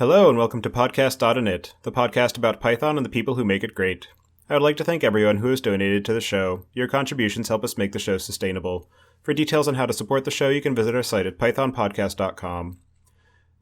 Hello and welcome to Podcast.init, the podcast about Python and the people who make it great. I would like to thank everyone who has donated to the show. Your contributions help us make the show sustainable. For details on how to support the show, you can visit our site at pythonpodcast.com.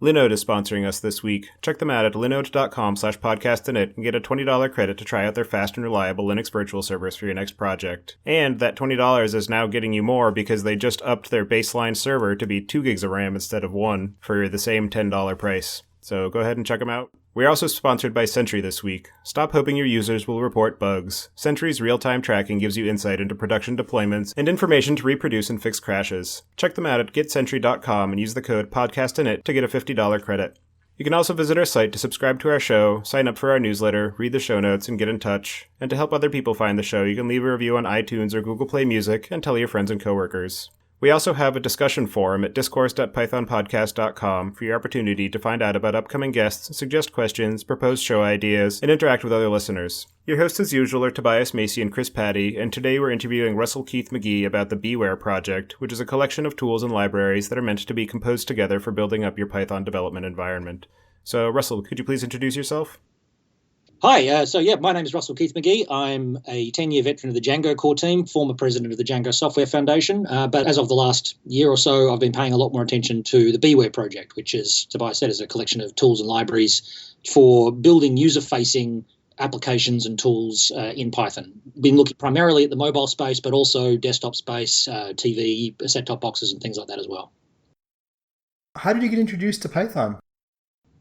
Linode is sponsoring us this week. Check them out at linode.com/podcastinit and get a $20 credit to try out their fast and reliable Linux virtual servers for your next project. And that $20 is now getting you more because they just upped their baseline server to be 2 gigs of RAM instead of 1 for the same $10 price. So go ahead and check them out. We're also sponsored by Sentry this week. Stop hoping your users will report bugs. Sentry's real-time tracking gives you insight into production deployments and information to reproduce and fix crashes. Check them out at getsentry.com and use the code PODCASTINIT to get a $50 credit. You can also visit our site to subscribe to our show, sign up for our newsletter, read the show notes, and get in touch. And to help other people find the show, you can leave a review on iTunes or Google Play Music and tell your friends and coworkers. We also have a discussion forum at discourse.pythonpodcast.com for your opportunity to find out about upcoming guests, suggest questions, propose show ideas, and interact with other listeners. Your hosts as usual are Tobias, Macey, and Patti, and today we're interviewing Russell Keith-Magee about the BeeWare project, which is a collection of tools and libraries that are meant to be composed together for building up your Python development environment. So, Russell, could you please introduce yourself? Hi, my name is Russell Keith-Magee. I'm a 10-year veteran of the Django core team, former president of the Django Software Foundation. But as of the last year or so, I've been paying a lot more attention to the BeeWare project, which, as Tobias said, is a collection of tools and libraries for building user-facing applications and tools in Python. Been looking primarily at the mobile space, but also desktop space, TV, set-top boxes, and things like that as well. How did you get introduced to Python?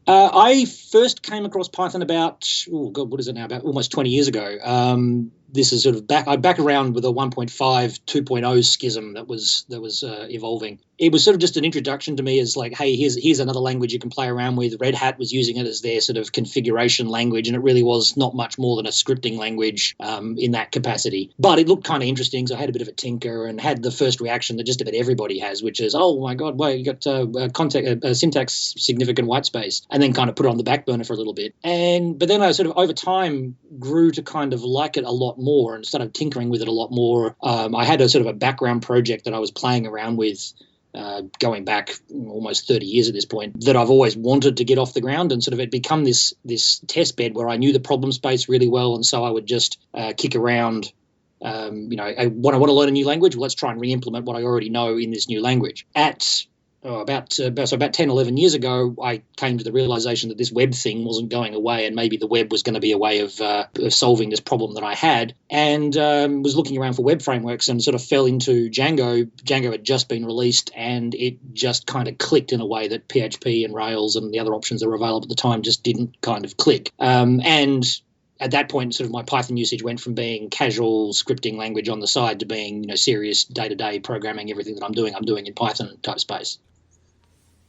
I first came across Python about, about almost 20 years ago. This is sort of back around with a 1.5, 2.0 schism that was evolving. It was sort of just an introduction to me as like, hey, here's another language you can play around with. Red Hat was using it as their sort of configuration language, and it really was not much more than a scripting language in that capacity. But it looked kind of interesting, so I had a bit of a tinker and had the first reaction that just about everybody has, which is, oh my God, wait, you got syntax significant white space, and then kind of put it on the back burner for a little bit. But then I sort of over time grew to kind of like it a lot more and started tinkering with it a lot more. I had a sort of a background project that I was playing around with going back almost 30 years at this point that I've always wanted to get off the ground, and sort of it become this test bed where I knew the problem space really well, and so I would just kick around. I want to learn a new language. Well, let's try and re-implement what I already know in this new language. About 10, 11 years ago, I came to the realization that this web thing wasn't going away, and maybe the web was going to be a way of solving this problem that I had, and was looking around for web frameworks and sort of fell into Django. Django had just been released, and it just kind of clicked in a way that PHP and Rails and the other options that were available at the time just didn't kind of click. And at that point, sort of my Python usage went from being casual scripting language on the side to being, serious day-to-day programming. Everything that I'm doing in Python type space.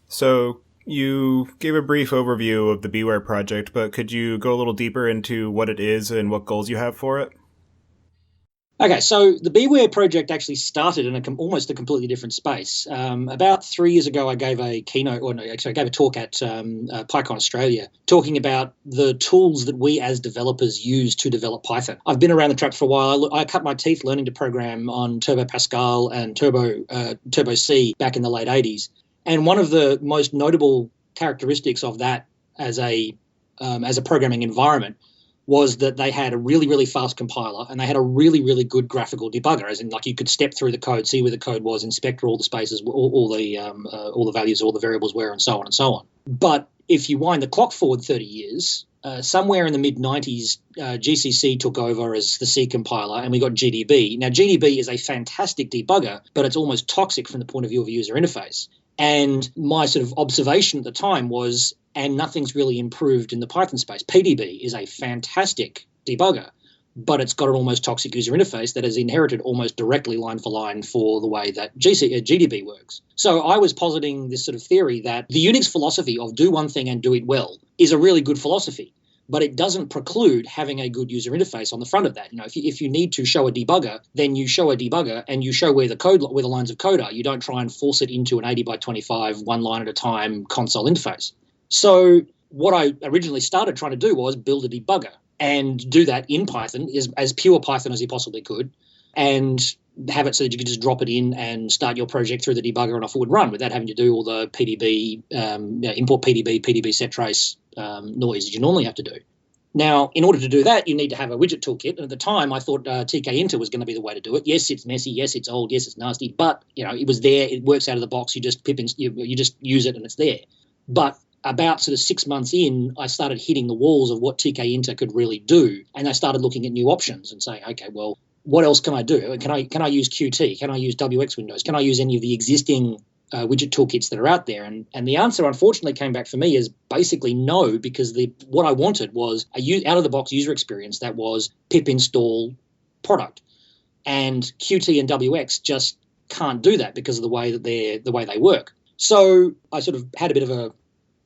So you gave a brief overview of the BeeWare project, but could you go a little deeper into what it is and what goals you have for it? Okay, so the BeeWare project actually started in almost a completely different space. About 3 years ago, I gave a talk at PyCon Australia talking about the tools that we as developers use to develop Python. I've been around the traps for a while. I cut my teeth learning to program on Turbo Pascal and Turbo C back in the late 80s. And one of the most notable characteristics of that as a programming environment was that they had a really, really fast compiler, and they had a really, really good graphical debugger, as in like you could step through the code, see where the code was, inspect all the spaces, all the values, all the variables were, and so on and so on. But if you wind the clock forward 30 years, somewhere in the mid-90s, GCC took over as the C compiler, and we got GDB. Now, GDB is a fantastic debugger, but it's almost toxic from the point of view of a user interface. And my sort of observation at the time was, and nothing's really improved in the Python space. PDB is a fantastic debugger, but it's got an almost toxic user interface that has inherited almost directly line for line for the way that GDB works. So I was positing this sort of theory that the Unix philosophy of do one thing and do it well is a really good philosophy, but it doesn't preclude having a good user interface on the front of that. If you need to show a debugger, then you show a debugger and you show where the lines of code are. You don't try and force it into an 80 by 25, one line at a time console interface. So what I originally started trying to do was build a debugger and do that in Python, as pure Python as you possibly could, and have it so that you could just drop it in and start your project through the debugger and off it would run without having to do all the PDB, import PDB set trace noise as you normally have to do. Now, in order to do that, you need to have a widget toolkit. And at the time, I thought TK Inter was going to be the way to do it. Yes, it's messy. Yes, it's old. Yes, it's nasty. But, it was there. It works out of the box. You just you just use it and it's there. But about sort of 6 months in, I started hitting the walls of what TK Inter could really do. And I started looking at new options and saying, okay, well, what else can I do? Can I use Qt? Can I use WX Windows? Can I use any of the existing widget toolkits that are out there? And the answer, unfortunately, came back for me as basically no, because what I wanted was a out-of-the-box user experience that was pip install product. And Qt and WX just can't do that because of the way they work. So I sort of had a bit of a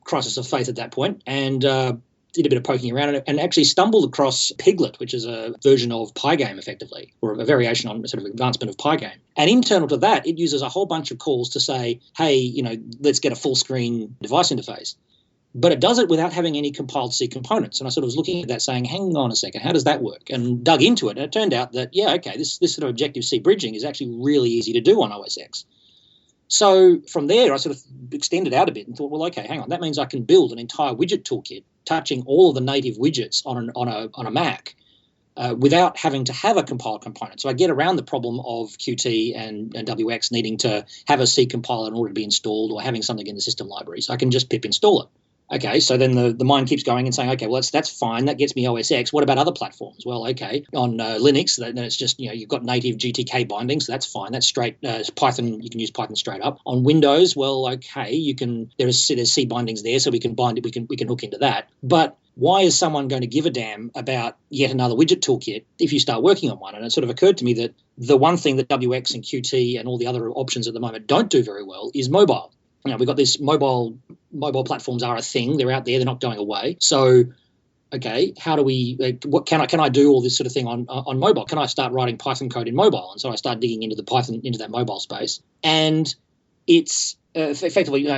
crisis of faith at that point and did a bit of poking around and actually stumbled across Piglet, which is a version of Pygame, effectively, or a variation on sort of advancement of Pygame. And internal to that, it uses a whole bunch of calls to say, hey, let's get a full screen device interface. But it does it without having any compiled C components. And I sort of was looking at that saying, hang on a second, how does that work? And dug into it. And it turned out that, this sort of Objective-C bridging is actually really easy to do on OS X. So from there, I sort of extended out a bit and thought, well, okay, hang on, that means I can build an entire widget toolkit touching all of the native widgets on a Mac without having to have a compiled component. So I get around the problem of Qt and WX needing to have a C compiler in order to be installed or having something in the system library. So I can just pip install it. Okay, so then the mind keeps going and saying, okay, well, that's fine. That gets me OS X. What about other platforms? Well, okay, on Linux, then it's just, you've got native GTK bindings, so that's fine. That's straight Python. You can use Python straight up. On Windows, well, okay, there's C bindings there, so we can bind it. We can hook into that. But why is someone going to give a damn about yet another widget toolkit if you start working on one? And it sort of occurred to me that the one thing that WX and Qt and all the other options at the moment don't do very well is mobile. We've got this mobile platforms are a thing. They're out there. They're not going away. So, okay, how do we? What can I do all this sort of thing on mobile? Can I start writing Python code in mobile? And so I started digging into that mobile space, and it's effectively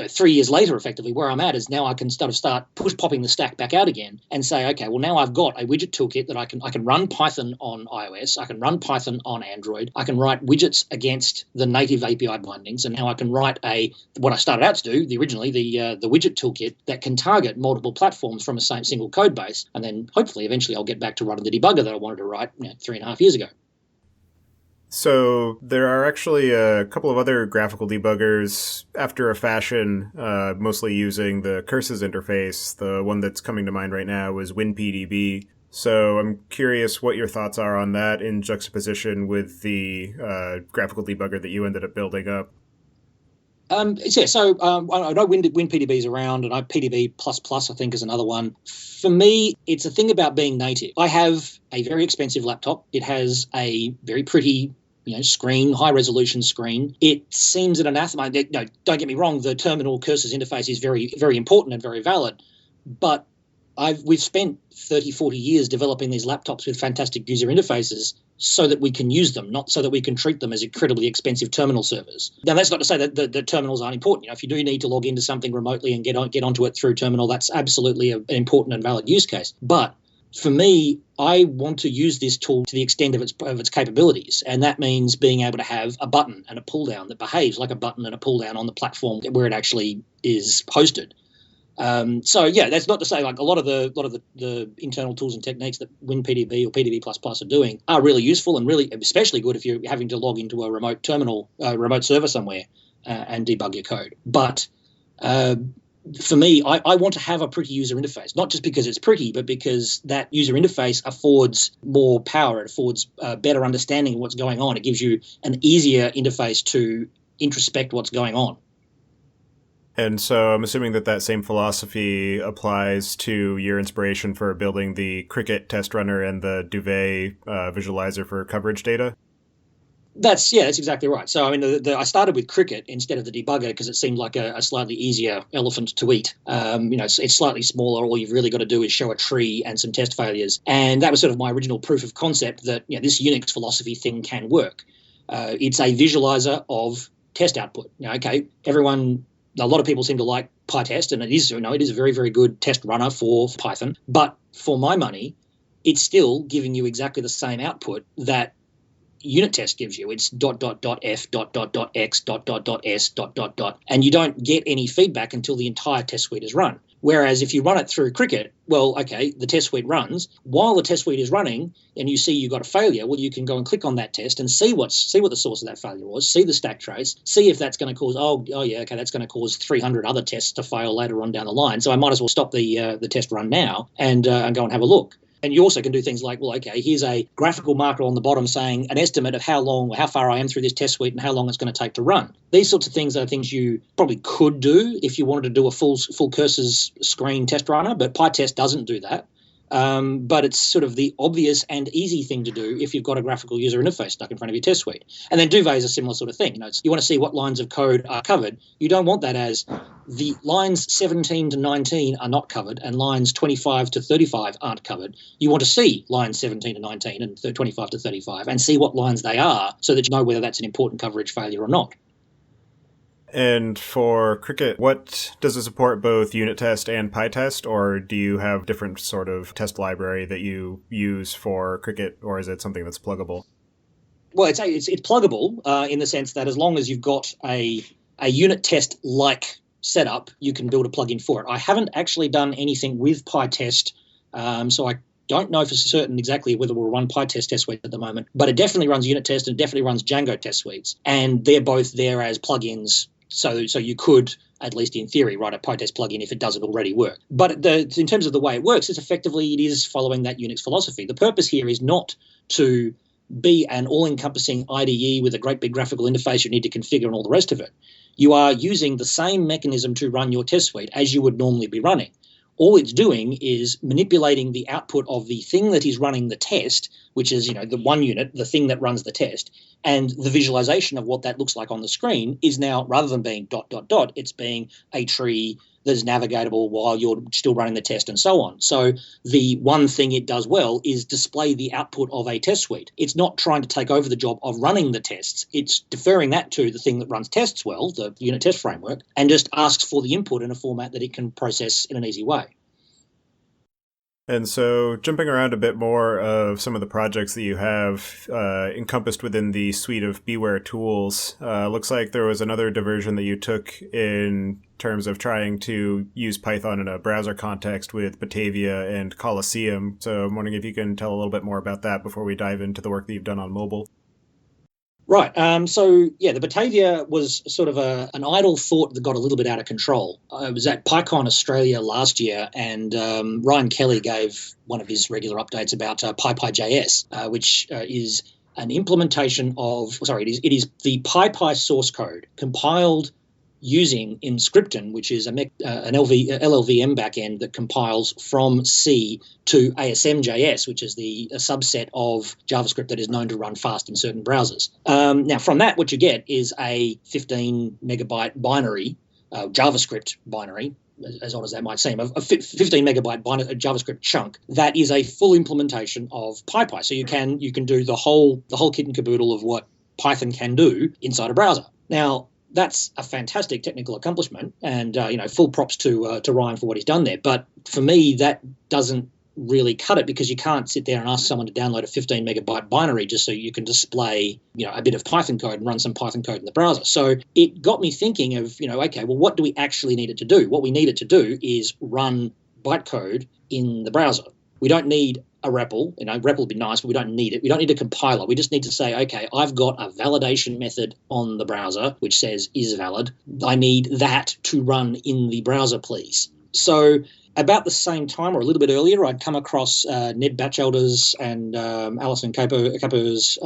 3 years later, effectively where I'm at is now I can start popping the stack back out again and say, okay, well, now I've got a widget toolkit that I can run Python on iOS, I can run Python on Android, I can write widgets against the native API bindings, and now I can write what I started out to do originally, the widget toolkit that can target multiple platforms from a single code base, and then hopefully eventually I'll get back to writing the debugger that I wanted to write 3.5 years ago. So there are actually a couple of other graphical debuggers after a fashion, mostly using the curses interface. The one that's coming to mind right now is WinPDB. So I'm curious what your thoughts are on that in juxtaposition with the graphical debugger that you ended up building up. I know WinPDB is around, and PDB++, I think, is another one. For me, it's a thing about being native. I have a very expensive laptop. It has a very pretty screen, high-resolution screen. It seems an anathema. Don't get me wrong, the terminal curses interface is very, very important and very valid, but we've spent 30, 40 years developing these laptops with fantastic user interfaces so that we can use them, not so that we can treat them as incredibly expensive terminal servers. Now, that's not to say that the terminals aren't important. If you do need to log into something remotely and get onto it through terminal, that's absolutely an important and valid use case. But for me, I want to use this tool to the extent of its capabilities, and that means being able to have a button and a pull down that behaves like a button and a pull down on the platform where it actually is hosted. That's not to say like a lot of the internal tools and techniques that WinPDB or PDB++ are doing are really useful and really especially good if you're having to log into a remote terminal, remote server somewhere and debug your code. But for me, I want to have a pretty user interface, not just because it's pretty, but because that user interface affords more power. It affords better understanding of what's going on. It gives you an easier interface to introspect what's going on. And so I'm assuming that same philosophy applies to your inspiration for building the Cricket test runner and the Duvet visualizer for coverage data? That's exactly right. So, I mean, I started with Cricket instead of the debugger because it seemed like a slightly easier elephant to eat. It's slightly smaller. All you've really got to do is show a tree and some test failures. And that was sort of my original proof of concept that this Unix philosophy thing can work. It's a visualizer of test output. A lot of people seem to like PyTest, and it is a very, very good test runner for Python. But for my money, it's still giving you exactly the same output that unit test gives you. It's ... f ... x ... s ... and you don't get any feedback until the entire test suite is run. Whereas if you run it through Cricket, well, okay, the test suite runs. While the test suite is running and you see you've got a failure, well, you can go and click on that test and see what the source of that failure was, see the stack trace, see if that's going to cause, that's going to cause 300 other tests to fail later on down the line. So I might as well stop the test run now and go and have a look. And you also can do things like, well, okay, here's a graphical marker on the bottom saying an estimate of how long or how far I am through this test suite and how long it's going to take to run. These sorts of things are things you probably could do if you wanted to do a full cursors screen test runner, but PyTest doesn't do that. But it's sort of the obvious and easy thing to do if you've got a graphical user interface stuck in front of your test suite. And then Duvet is a similar sort of thing. You want to see what lines of code are covered. You don't want that as the lines 17 to 19 are not covered and lines 25 to 35 aren't covered. You want to see lines 17 to 19 and 25 to 35 and see what lines they are so that you know whether that's an important coverage failure or not. And for Cricket, what does it support, both unit test and PyTest, or do you have different sort of test library that you use for Cricket, or is it something that's pluggable? Well, it's pluggable in the sense that as long as you've got a unit test like setup, you can build a plugin for it. I haven't actually done anything with PyTest, so I don't know for certain exactly whether we'll run PyTest test suites at the moment, but it definitely runs unit test and it definitely runs Django test suites, and they're both there as plugins. So you could, at least in theory, write a PyTest plugin if it doesn't already work. But in terms of the way it works, it is following that Unix philosophy. The purpose here is not to be an all-encompassing IDE with a great big graphical interface you need to configure and all the rest of it. You are using the same mechanism to run your test suite as you would normally be running. All it's doing is manipulating the output of the thing that is running the test, which is, the one unit, the thing that runs the test, and the visualization of what that looks like on the screen is now, rather than being ... it's being a tree that is navigatable while you're still running the test and so on. So the one thing it does well is display the output of a test suite. It's not trying to take over the job of running the tests. It's deferring that to the thing that runs tests well, the unit test framework, and just asks for the input in a format that it can process in an easy way. And so jumping around a bit more of some of the projects that you have encompassed within the suite of BeeWare tools, looks like there was another diversion that you took in terms of trying to use Python in a browser context with Batavia and Coliseum. So I'm wondering if you can tell a little bit more about that before we dive into the work that you've done on mobile. Right. The Batavia was sort of an idle thought that got a little bit out of control. I was at PyCon Australia last year, and Ryan Kelly gave one of his regular updates about PyPy.js, which is an implementation of, it is the PyPy source code compiled using Inscripton, which is an LLVM backend that compiles from C to ASM.js, which is a subset of JavaScript that is known to run fast in certain browsers. Now, from that, what you get is a 15 megabyte binary, JavaScript binary, as odd as that might seem, a 15 megabyte JavaScript chunk that is a full implementation of PyPy. So you can do the whole kit and caboodle of what Python can do inside a browser. Now, that's a fantastic technical accomplishment, and full props to Ryan for what he's done there. But for me, that doesn't really cut it, because you can't sit there and ask someone to download a 15 megabyte binary just so you can display a bit of Python code and run some Python code in the browser. So it got me thinking of what do we actually need it to do? What we need it to do is run bytecode in the browser. We don't need a REPL. REPL would be nice, but we don't need it. We don't need a compiler. We just need to say, okay, I've got a validation method on the browser which says is valid. I need that to run in the browser, please. So about the same time, or a little bit earlier, I'd come across Ned Batchelder's and Alison Capo's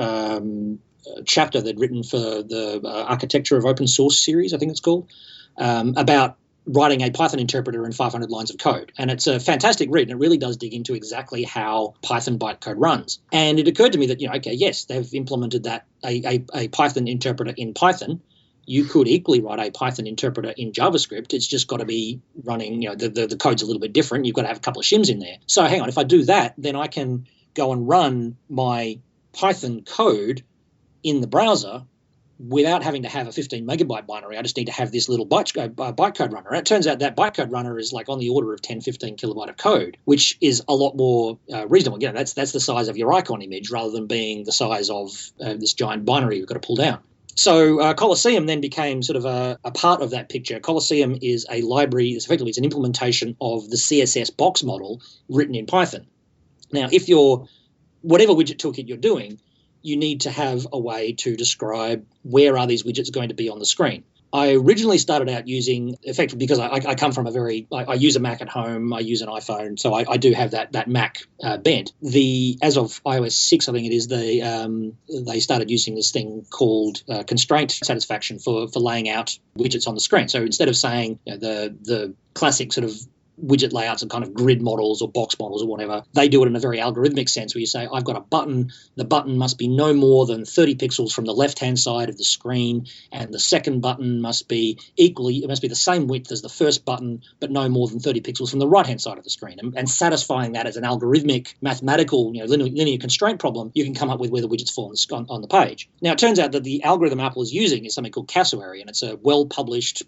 chapter they'd written for the Architecture of Open Source series, I think it's called, about writing a Python interpreter in 500 lines of code. And it's a fantastic read, and it really does dig into exactly how Python bytecode runs. And it occurred to me that, yes, they've implemented that, a Python interpreter in Python. You could equally write a Python interpreter in JavaScript. It's just got to be running, the code's a little bit different. You've got to have a couple of shims in there. So hang on, if I do that, then I can go and run my Python code in the browser without having to have a 15 megabyte binary. I just need to have this little bytecode runner. And it turns out that bytecode runner is like on the order of 10, 15 kilobyte of code, which is a lot more reasonable. That's the size of your icon image rather than being the size of this giant binary you've got to pull down. So Colosseum then became sort of a part of that picture. Colosseum is a library, it's an implementation of the CSS box model written in Python. Now, if you're, whatever widget toolkit you're doing, you need to have a way to describe where are these widgets going to be on the screen. I originally started out using, effectively, because I come from I use a Mac at home, I use an iPhone, so I do have that Mac bent. As of iOS 6, I think it is, they started using this thing called constraint satisfaction for laying out widgets on the screen. So instead of saying the classic sort of widget layouts and kind of grid models or box models or whatever, they do it in a very algorithmic sense where you say, I've got a button, the button must be no more than 30 pixels from the left-hand side of the screen, and the second button must be the same width as the first button, but no more than 30 pixels from the right-hand side of the screen. And satisfying that as an algorithmic, mathematical, linear constraint problem, you can come up with where the widgets fall on the page. Now, it turns out that the algorithm Apple is using is something called Cassowary, and it's a well-published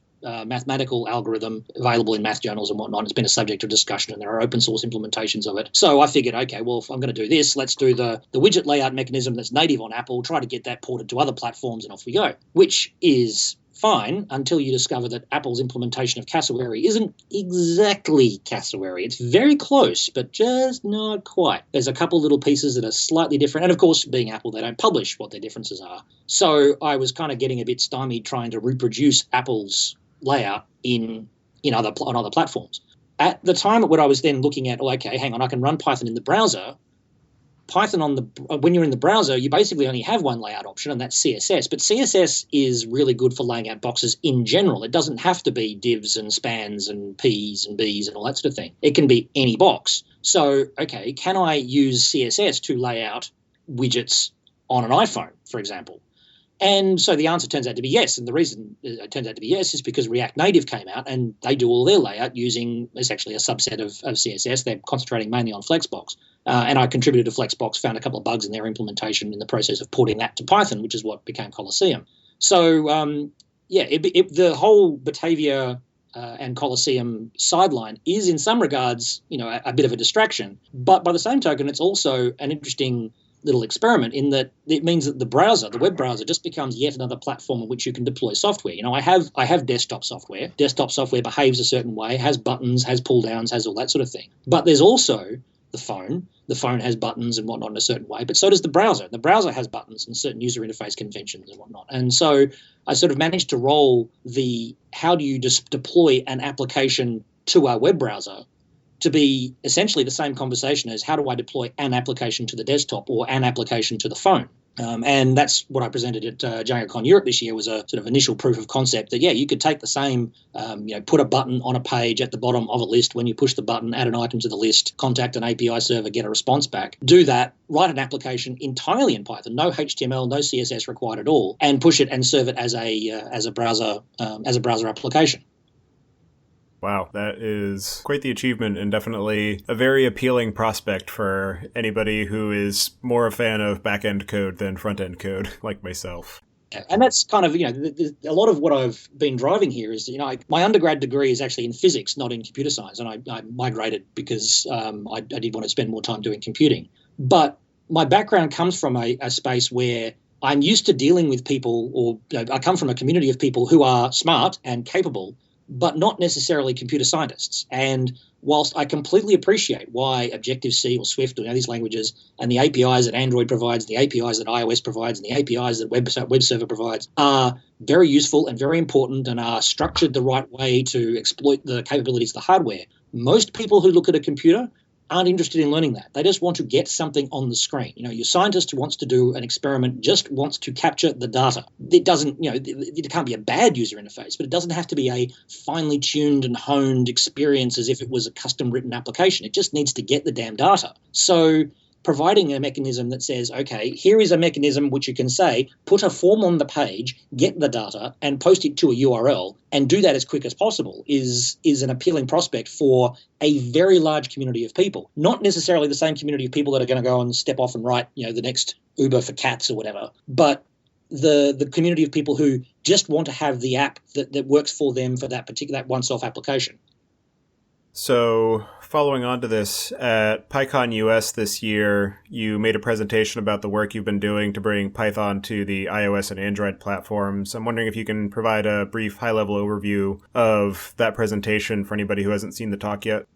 mathematical algorithm available in math journals and whatnot. It's been a subject of discussion, and there are open source implementations of it. So I figured, okay, well, if I'm going to do this, let's do the widget layout mechanism that's native on Apple, try to get that ported to other platforms, and off we go, which is fine until you discover that Apple's implementation of Cassowary isn't exactly Cassowary. It's very close, but just not quite. There's a couple little pieces that are slightly different. And of course, being Apple, they don't publish what their differences are. So I was kind of getting a bit stymied trying to reproduce Apple's layout on other platforms. At the time when I was then looking at, okay, hang on, I can run Python in the browser. When you're in the browser, you basically only have one layout option, and that's CSS. But CSS is really good for laying out boxes in general. It doesn't have to be divs and spans and Ps and Bs and all that sort of thing. It can be any box. So, okay, can I use CSS to lay out widgets on an iPhone, for example? And so the answer turns out to be yes. And the reason it turns out to be yes is because React Native came out and they do all their layout using essentially a subset of CSS. They're concentrating mainly on Flexbox. And I contributed to Flexbox, found a couple of bugs in their implementation in the process of porting that to Python, which is what became Colosseum. So, the whole Batavia and Colosseum sideline is in some regards, a bit of a distraction. But by the same token, it's also an interesting little experiment in that it means that the web browser just becomes yet another platform on which you can deploy software. I have desktop software. Desktop software behaves a certain way, has buttons, has pull downs, has all that sort of thing. But there's also the phone. The phone has buttons and whatnot in a certain way, but so does the browser. The browser has buttons and certain user interface conventions and whatnot. And so I sort of managed to roll how do you just deploy an application to our web browser to be essentially the same conversation as how do I deploy an application to the desktop or an application to the phone. And that's what I presented at JangoCon Europe this year, was a sort of initial proof of concept that, you could take the same, put a button on a page at the bottom of a list. When you push the button, add an item to the list, contact an API server, get a response back. Do that, write an application entirely in Python, no HTML, no CSS required at all, and push it and serve it as a browser application. Wow, that is quite the achievement and definitely a very appealing prospect for anybody who is more a fan of back-end code than front-end code, like myself. And that's kind of, a lot of what I've been driving here is, my undergrad degree is actually in physics, not in computer science. And I migrated because I did want to spend more time doing computing. But my background comes from a space where I'm used to dealing with people, or I come from a community of people who are smart and capable, but not necessarily computer scientists. And whilst I completely appreciate why Objective-C or Swift or these languages and the APIs that Android provides, the APIs that iOS provides, and the APIs that web server provides are very useful and very important and are structured the right way to exploit the capabilities of the hardware, most people who look at a computer aren't interested in learning that. They just want to get something on the screen. Your scientist who wants to do an experiment just wants to capture the data. It doesn't, it can't be a bad user interface, but it doesn't have to be a finely tuned and honed experience as if it was a custom written application. It just needs to get the damn data. So providing a mechanism that says, okay, here is a mechanism which you can say, put a form on the page, get the data, and post it to a URL, and do that as quick as possible is an appealing prospect for a very large community of people. Not necessarily the same community of people that are going to go and step off and write, the next Uber for cats or whatever, but the community of people who just want to have the app that works for them for that one-off application. So, following on to this, at PyCon US this year, you made a presentation about the work you've been doing to bring Python to the iOS and Android platforms. I'm wondering if you can provide a brief high-level overview of that presentation for anybody who hasn't seen the talk yet.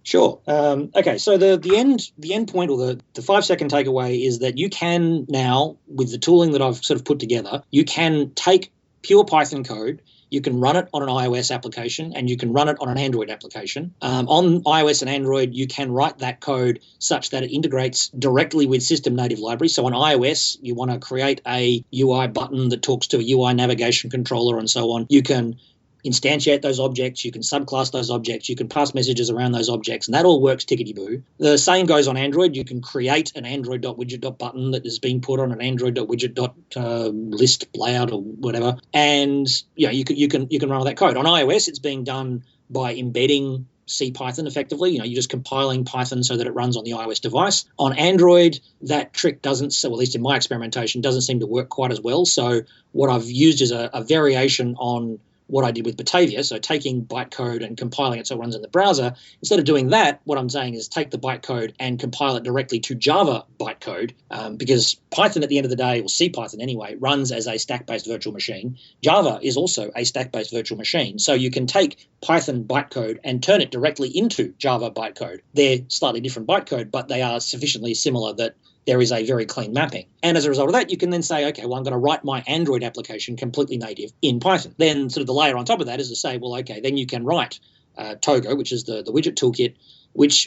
Sure. Okay, so the end point, or the 5-second takeaway, is that you can now, with the tooling that I've sort of put together, you can take pure Python code, you can run it on an iOS application, and you can run it on an Android application. On iOS and Android, you can write that code such that it integrates directly with system native libraries. So on iOS, you want to create a UI button that talks to a UI navigation controller and so on. You can instantiate those objects, you can subclass those objects, you can pass messages around those objects, and that all works tickety-boo. The same goes on Android. You can create an android.widget.button that is being put on an android.widget.list layout or whatever, and you can run all that code. On iOS, it's being done by embedding CPython effectively. You're just compiling Python so that it runs on the iOS device. On Android, that trick doesn't, so at least in my experimentation, doesn't seem to work quite as well. So what I've used is a variation on what I did with Batavia, so taking bytecode and compiling it so it runs in the browser. Instead of doing that, what I'm saying is take the bytecode and compile it directly to Java bytecode, because Python at the end of the day, or CPython anyway, runs as a stack-based virtual machine. Java is also a stack-based virtual machine, so you can take Python bytecode and turn it directly into Java bytecode. They're slightly different bytecode, but they are sufficiently similar that there is a very clean mapping. And as a result of that, you can then say, okay, well, I'm going to write my Android application completely native in Python. Then sort of the layer on top of that is to say, well, okay, then you can write Toga, which is the widget toolkit,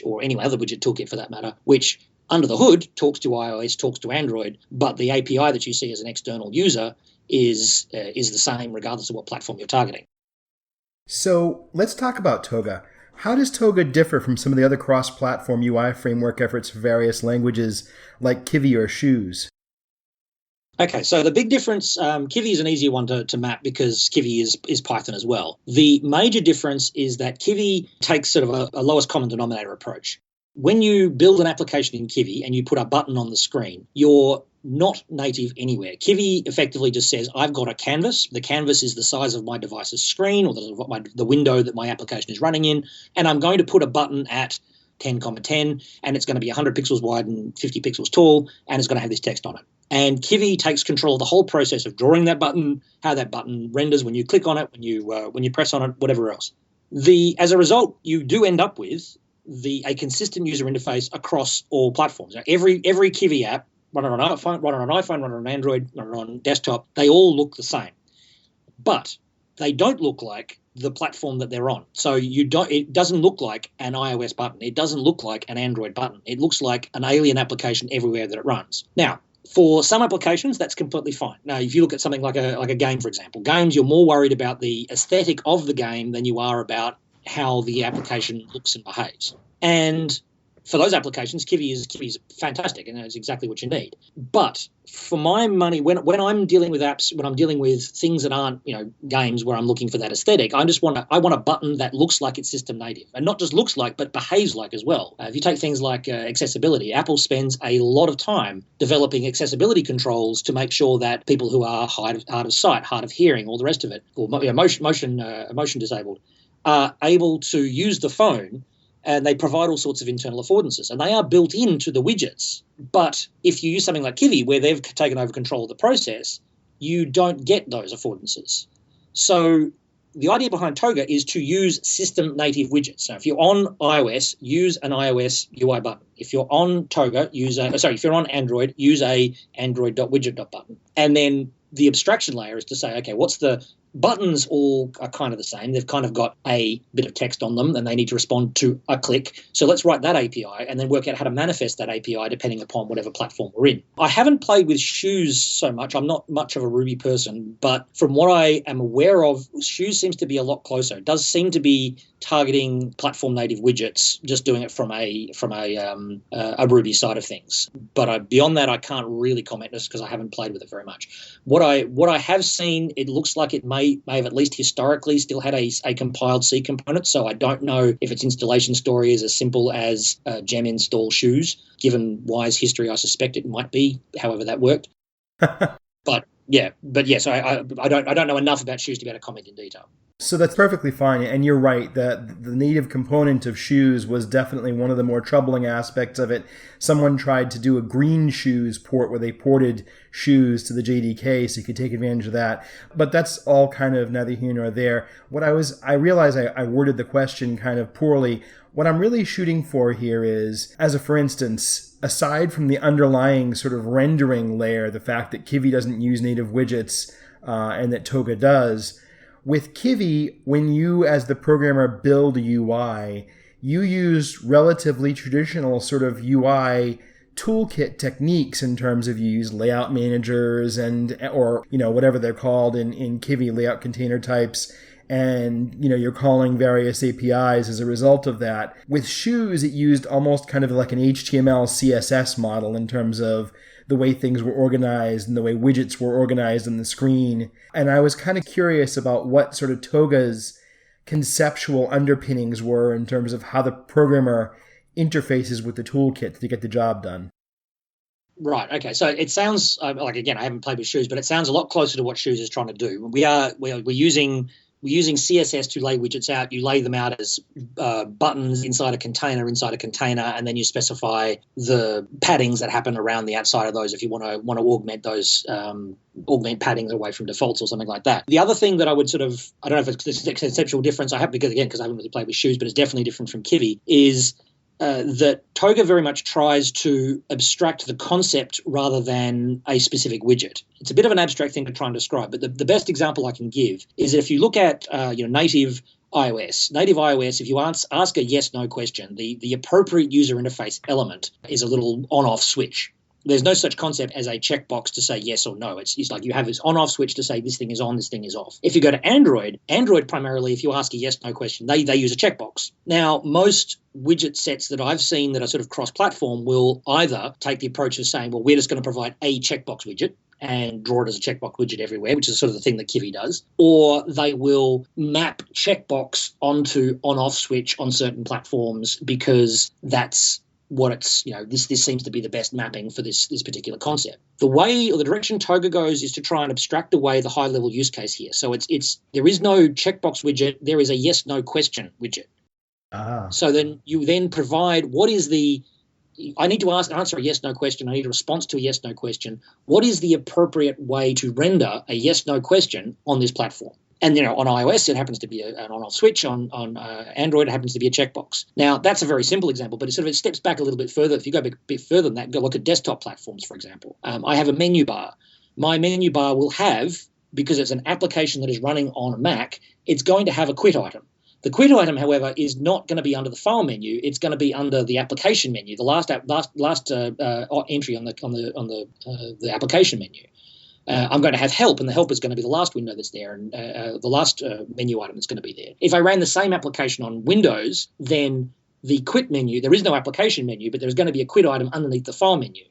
or any other widget toolkit for that matter, which under the hood talks to iOS, talks to Android, but the API that you see as an external user is the same regardless of what platform you're targeting. So let's talk about Toga. How does Toga differ from some of the other cross-platform UI framework efforts for various languages like Kivy or Shoes? Okay, so the big difference, Kivy is an easier one to map because Kivy is Python as well. The major difference is that Kivy takes sort of a lowest common denominator approach. When you build an application in Kivy and you put a button on the screen, you're not native anywhere. Kivy effectively just says, I've got a canvas. The canvas is the size of my device's screen, or the window that my application is running in, and I'm going to put a button at 10,10, and it's going to be 100 pixels wide and 50 pixels tall, and it's going to have this text on it. And Kivy takes control of the whole process of drawing that button, how that button renders when you click on it, when you press on it, whatever else. As a result, you do end up with a consistent user interface across all platforms. Now, every Kivy app, run it on an iPhone, run it on Android, run it on desktop, they all look the same. But they don't look like the platform that they're on. So it doesn't look like an iOS button. It doesn't look like an Android button. It looks like an alien application everywhere that it runs. Now, for some applications, that's completely fine. Now, if you look at something like a game, for example, games, you're more worried about the aesthetic of the game than you are about how the application looks and behaves. And for those applications, Kivy is fantastic, and it's exactly what you need. But for my money, when I'm dealing with apps, when I'm dealing with things that aren't games where I'm looking for that aesthetic, I want a button that looks like it's system native, and not just looks like, but behaves like as well. If you take things like accessibility, Apple spends a lot of time developing accessibility controls to make sure that people who are hard of sight, hard of hearing, all the rest of it, or motion disabled, are able to use the phone. And they provide all sorts of internal affordances, and they are built into the widgets. But if you use something like Kivy, where they've taken over control of the process, you don't get those affordances. So the idea behind Toga is to use system native widgets. So if you're on iOS, use an iOS UI button. If you're on Toga, if you're on Android, use a android.widget.button. And then the abstraction layer is to say, okay, what's the buttons all are kind of the same. They've kind of got a bit of text on them and they need to respond to a click. So let's write that API and then work out how to manifest that API depending upon whatever platform we're in. I haven't played with Shoes so much. I'm not much of a Ruby person, but from what I am aware of, Shoes seems to be a lot closer. It does seem to be targeting platform native widgets, just doing it from a Ruby side of things. But beyond that, I can't really comment just because I haven't played with it very much. What I have seen, it looks like it may have at least historically still had a compiled C component. So I don't know if its installation story is as simple as gem install Shoes. Given Wise history, I suspect it might be. However that worked. But yes, I don't know enough about Shoes to be able to comment in detail. So that's perfectly fine. And you're right that the native component of shoes was definitely one of the more troubling aspects of it. Someone tried to do a green shoes port where they ported shoes to the JDK so you could take advantage of that. But that's all kind of neither here nor there. I realize I worded the question kind of poorly. What I'm really shooting for here is, for instance, aside from the underlying sort of rendering layer, the fact that Kivy doesn't use native widgets and that Toga does, with Kivy, when you, as the programmer, build a UI, you use relatively traditional sort of UI toolkit techniques in terms of you use layout managers or whatever they're called in Kivy, layout container types, and you're calling various APIs as a result of that. With shoes, it used almost kind of like an HTML CSS model in terms of the way things were organized and the way widgets were organized on the screen. And I was kind of curious about what sort of Toga's conceptual underpinnings were in terms of how the programmer interfaces with the toolkit to get the job done. Right. Okay. So it sounds again, I haven't played with shoes, but it sounds a lot closer to what shoes is trying to do. We're using CSS to lay widgets out. You lay them out as buttons inside a container, and then you specify the paddings that happen around the outside of those if you want to augment those, augment paddings away from defaults or something like that. The other thing that I would I don't know if it's a conceptual difference, I haven't really played with shoes, but it's definitely different from Kivy, is that Toga very much tries to abstract the concept rather than a specific widget. It's a bit of an abstract thing to try and describe, but the best example I can give is that if you look at native iOS, if you ask a yes/no question, the appropriate user interface element is a little on-off switch. There's no such concept as a checkbox to say yes or no. It's like you have this on-off switch to say this thing is on, this thing is off. If you go to Android primarily, if you ask a yes/no question, they use a checkbox. Now, most widget sets that I've seen that are sort of cross-platform will either take the approach of saying, well, we're just going to provide a checkbox widget and draw it as a checkbox widget everywhere, which is sort of the thing that Kivy does, or they will map checkbox onto on-off switch on certain platforms because that's what it's, this seems to be the best mapping for this particular concept. The way or the direction Toga goes is to try and abstract away the high level use case here. So there is no checkbox widget, there is a yes/no question widget. So then you provide I need to answer a yes/no question. I need a response to a yes/no question. What is the appropriate way to render a yes/no question on this platform? And, on iOS, it happens to be an on-off switch. On Android, it happens to be a checkbox. Now, that's a very simple example, but it steps back a little bit further. If you go a bit further than that, go look at desktop platforms, for example. I have a menu bar. My menu bar will have, because it's an application that is running on a Mac, it's going to have a quit item. The quit item, however, is not going to be under the file menu. It's going to be under the application menu, the last entry on the application menu. I'm going to have help, and the help is going to be the last window that's there, and the last menu item that's going to be there. If I ran the same application on Windows, then the quit menu, there is no application menu, but there's going to be a quit item underneath the file menu.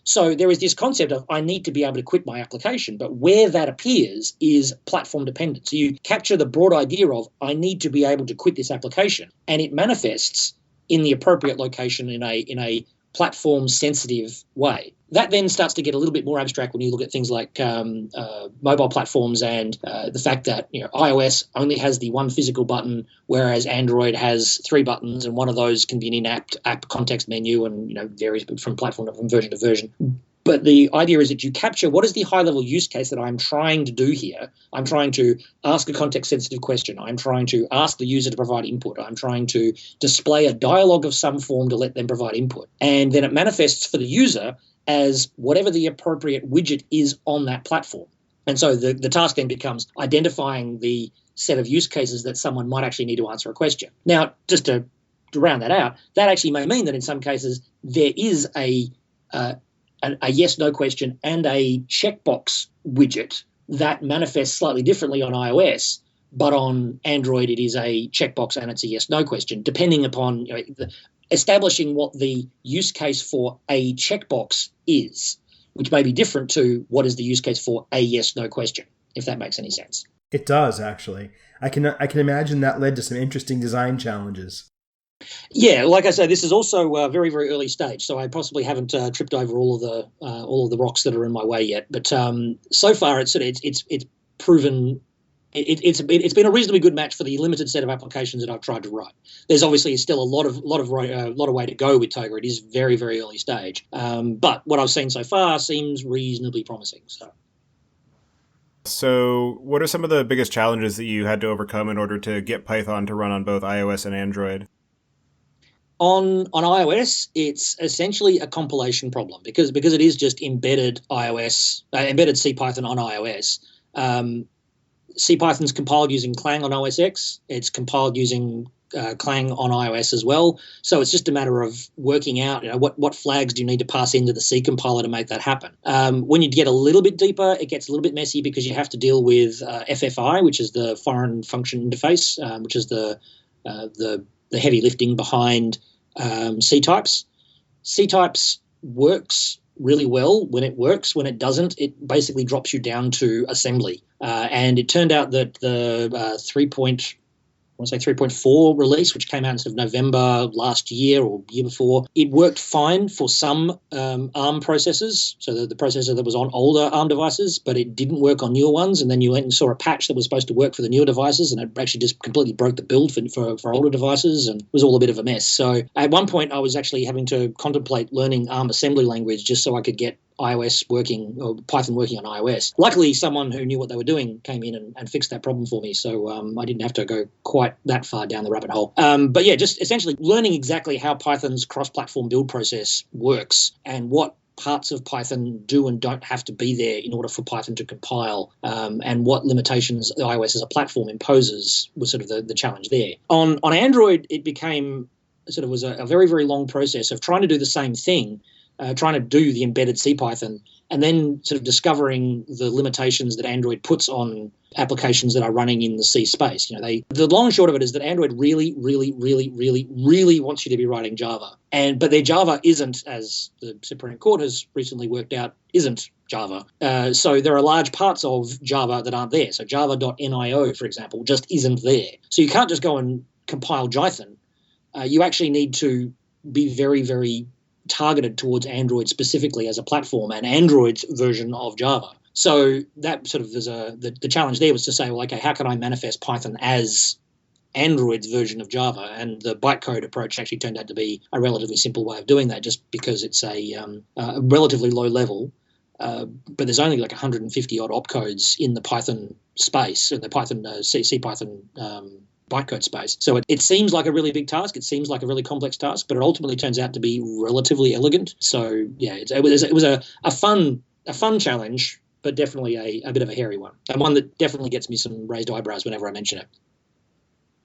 So there is this concept of I need to be able to quit my application, but where that appears is platform dependent. So you capture the broad idea of I need to be able to quit this application, and it manifests in the appropriate location in a platform-sensitive way. That then starts to get a little bit more abstract when you look at things like mobile platforms and the fact that iOS only has the one physical button, whereas Android has 3 buttons, and one of those can be an in-app app context menu, and varies from platform from version to version. But the idea is that you capture what is the high-level use case that I'm trying to do here. I'm trying to ask a context-sensitive question. I'm trying to ask the user to provide input. I'm trying to display a dialogue of some form to let them provide input. And then it manifests for the user as whatever the appropriate widget is on that platform. And so the task then becomes identifying the set of use cases that someone might actually need to answer a question. Now, just to round that out, that actually may mean that in some cases there is a yes/no question and a checkbox widget that manifests slightly differently on iOS, but on Android it is a checkbox and it's a yes/no question, depending upon establishing what the use case for a checkbox is, which may be different to what is the use case for a yes/no question, if that makes any sense. It does, actually. I can imagine that led to some interesting design challenges. Yeah, like I say, this is also very, very early stage, so I possibly haven't tripped over all of the rocks that are in my way yet. But so far, it's proven it's been a reasonably good match for the limited set of applications that I've tried to write. There's obviously still a lot of way to go with Toga. It is very, very early stage, but what I've seen so far seems reasonably promising. So what are some of the biggest challenges that you had to overcome in order to get Python to run on both iOS and Android? On iOS, it's essentially a compilation problem because it is just embedded CPython on iOS. CPython's compiled using Clang on OS X. It's compiled using Clang on iOS as well. So it's just a matter of working out, what flags do you need to pass into the C compiler to make that happen. When you get a little bit deeper, it gets a little bit messy because you have to deal with FFI, which is the foreign function interface, which is the heavy lifting behind C-types. C-types works really well when it works. When it doesn't, it basically drops you down to assembly. And it turned out that the 3.4 release, which came out in sort of November last year or year before, it worked fine for some ARM processors, so the processor that was on older ARM devices, but it didn't work on newer ones. And then you went and saw a patch that was supposed to work for the newer devices, and it actually just completely broke the build for older devices, and it was all a bit of a mess. So at one point, I was actually having to contemplate learning ARM assembly language just so I could get iOS working, or Python working on iOS. Luckily, someone who knew what they were doing came in and fixed that problem for me, so I didn't have to go quite that far down the rabbit hole. But yeah, just essentially learning exactly how Python's cross-platform build process works and what parts of Python do and don't have to be there in order for Python to compile, and what limitations iOS as a platform imposes was sort of the challenge there. On Android, it became was a very, very long process of trying to do the same thing, trying to do the embedded CPython, and then sort of discovering the limitations that Android puts on applications that are running in the C space. The long and short of it is that Android really, really, really, really, really wants you to be writing Java, but their Java isn't, as the Supreme Court has recently worked out, isn't Java. So there are large parts of Java that aren't there. So java.nio, for example, just isn't there. So you can't just go and compile Jython. You actually need to be very, very targeted towards Android specifically as a platform and Android's version of Java. So that sort of the challenge there was to say, well, okay, how can I manifest Python as Android's version of Java? And the bytecode approach actually turned out to be a relatively simple way of doing that, just because it's a relatively low level, but there's only like 150 odd opcodes in the Python space, in the Python CPython bytecode space. So it seems like a really big task. It seems like a really complex task, but it ultimately turns out to be relatively elegant. So yeah, it was a fun challenge, but definitely a bit of a hairy one, and one that definitely gets me some raised eyebrows whenever I mention it.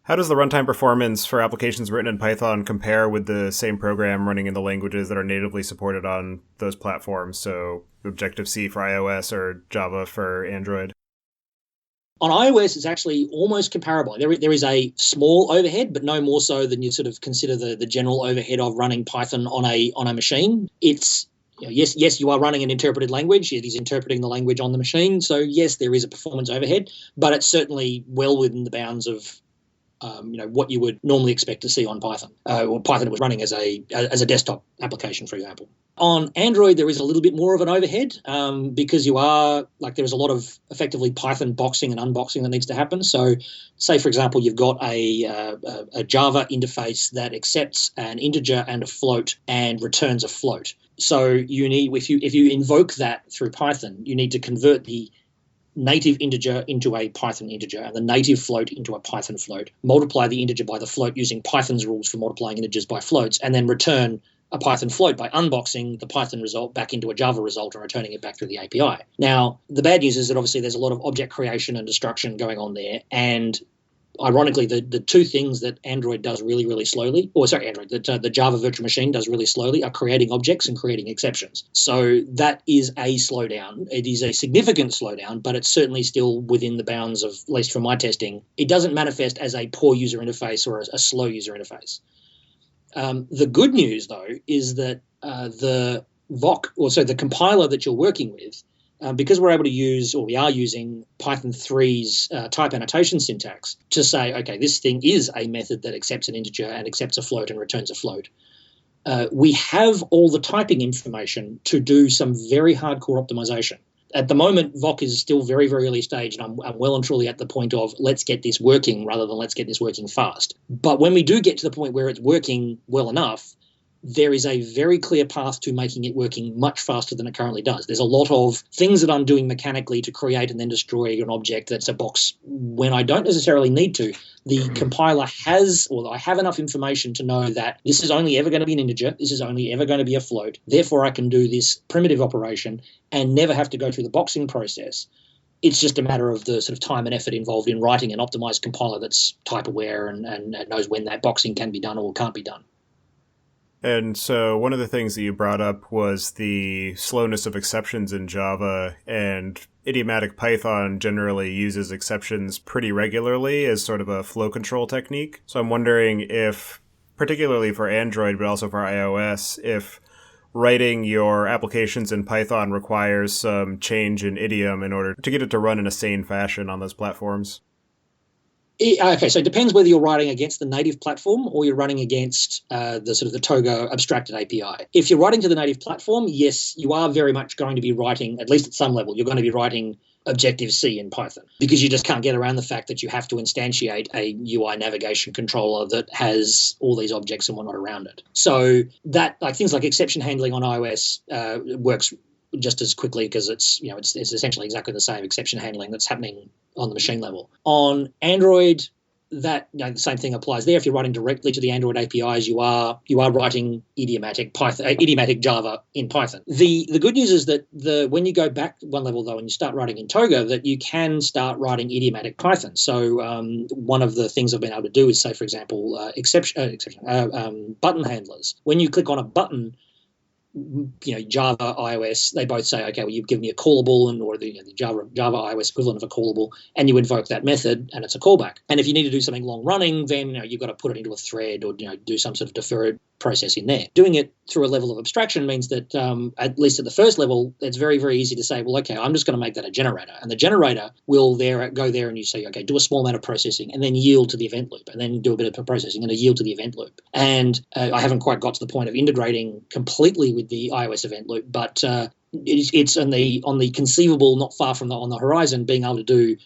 How does the runtime performance for applications written in Python compare with the same program running in the languages that are natively supported on those platforms? So Objective-C for iOS or Java for Android? On iOS, it's actually almost comparable. There is a small overhead, but no more so than you sort of consider the general overhead of running Python on a machine. It's yes, you are running an interpreted language. It is interpreting the language on the machine. So yes, there is a performance overhead, but it's certainly well within the bounds of what you would normally expect to see on Python. Or Python was running as a desktop application, for example. On Android, there is a little bit more of an overhead because there is a lot of effectively Python boxing and unboxing that needs to happen. So say, for example, you've got a Java interface that accepts an integer and a float and returns a float. So you need, if you invoke that through Python, you need to convert the native integer into a Python integer and the native float into a Python float, multiply the integer by the float using Python's rules for multiplying integers by floats, and then return a Python float by unboxing the Python result back into a Java result and returning it back through the API. Now, the bad news is that obviously there's a lot of object creation and destruction going on there, and ironically, the two things that Android does really, really slowly, the Java virtual machine does really slowly, are creating objects and creating exceptions. So that is a slowdown. It is a significant slowdown, but it's certainly still within the bounds of, at least from my testing, it doesn't manifest as a poor user interface or a slow user interface. The good news, though, is that the VOC, the compiler that you're working with, because we're able to use, or we are using Python 3's type annotation syntax to say, okay, this thing is a method that accepts an integer and accepts a float and returns a float. We have all the typing information to do some very hardcore optimization. At the moment, VOC is still very, very early stage, and I'm well and truly at the point of let's get this working rather than let's get this working fast. But when we do get to the point where it's working well enough, there is a very clear path to making it working much faster than it currently does. There's a lot of things that I'm doing mechanically to create and then destroy an object that's a box when I don't necessarily need to. The compiler has, or I have enough information to know that this is only ever going to be an integer, this is only ever going to be a float, therefore I can do this primitive operation and never have to go through the boxing process. It's just a matter of the sort of time and effort involved in writing an optimized compiler that's type aware and knows when that boxing can be done or can't be done. And so one of the things that you brought up was the slowness of exceptions in Java, and idiomatic Python generally uses exceptions pretty regularly as sort of a flow control technique. So I'm wondering if, particularly for Android, but also for iOS, if writing your applications in Python requires some change in idiom in order to get it to run in a sane fashion on those platforms. Okay, so it depends whether you're writing against the native platform or you're running against the Toga abstracted API. If you're writing to the native platform, yes, you are very much going to be writing, at least at some level, you're going to be writing Objective-C in Python because you just can't get around the fact that you have to instantiate a UI navigation controller that has all these objects and whatnot around it. So that, like things like exception handling on iOS works just as quickly because it's essentially exactly the same exception handling that's happening on the machine level. On Android, that the same thing applies there. If you're writing directly to the Android APIs, you are writing idiomatic Java in Python. The good news is that when you go back one level though and you start writing in Toga, that you can start writing idiomatic Python. So one of the things I've been able to do is say, for example, button handlers. When you click on a button, Java, iOS, they both say, okay, well, you've given me a callable or the Java iOS equivalent of a callable, and you invoke that method, and it's a callback. And if you need to do something long running, then you've got to put it into a thread or do some sort of deferred process in there. Doing it through a level of abstraction means that at least at the first level, it's very, very easy to say, well, okay, I'm just going to make that a generator, and the generator will go there and you say, okay, do a small amount of processing and then yield to the event loop, and then do a bit of processing and a yield to the event loop. And I haven't quite got to the point of integrating completely with the iOS event loop, but it's on the conceivable, not far from on the horizon, being able to do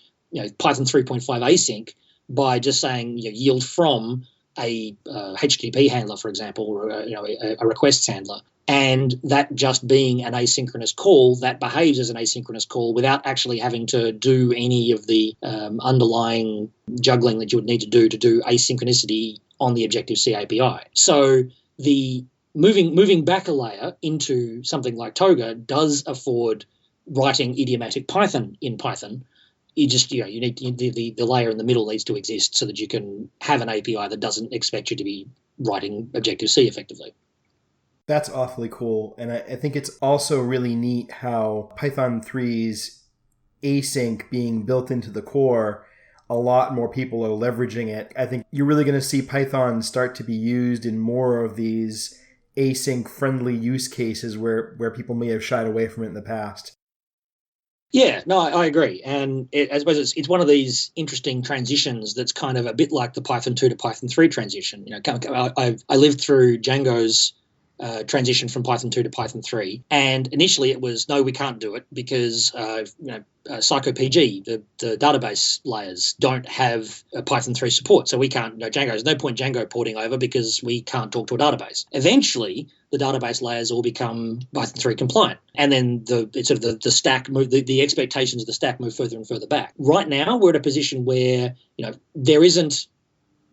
Python 3.5 async by just saying yield from a HTTP handler, for example, or a requests handler, and that just being an asynchronous call that behaves as an asynchronous call without actually having to do any of the underlying juggling that you would need to do asynchronicity on the Objective-C API. So the moving back a layer into something like Toga does afford writing idiomatic Python in Python. You just you need the layer in the middle needs to exist so that you can have an API that doesn't expect you to be writing Objective-C effectively. That's awfully cool. And I think it's also really neat how Python 3's async being built into the core, a lot more people are leveraging it. I think you're really going to see Python start to be used in more of these async friendly use cases where people may have shied away from it in the past. Yeah, no, I agree. And I suppose it's one of these interesting transitions that's kind of a bit like the Python 2 to Python 3 transition. I lived through Django's transition from Python 2 to Python 3. And initially it was, no, we can't do it because, PsychoPG, the database layers, don't have Python 3 support. So we can't, Django, there's no point Django porting over because we can't talk to a database. Eventually, the database layers all become Python 3 compliant. And then the stack move, the expectations of the stack move further and further back. Right now, we're at a position where, there isn't,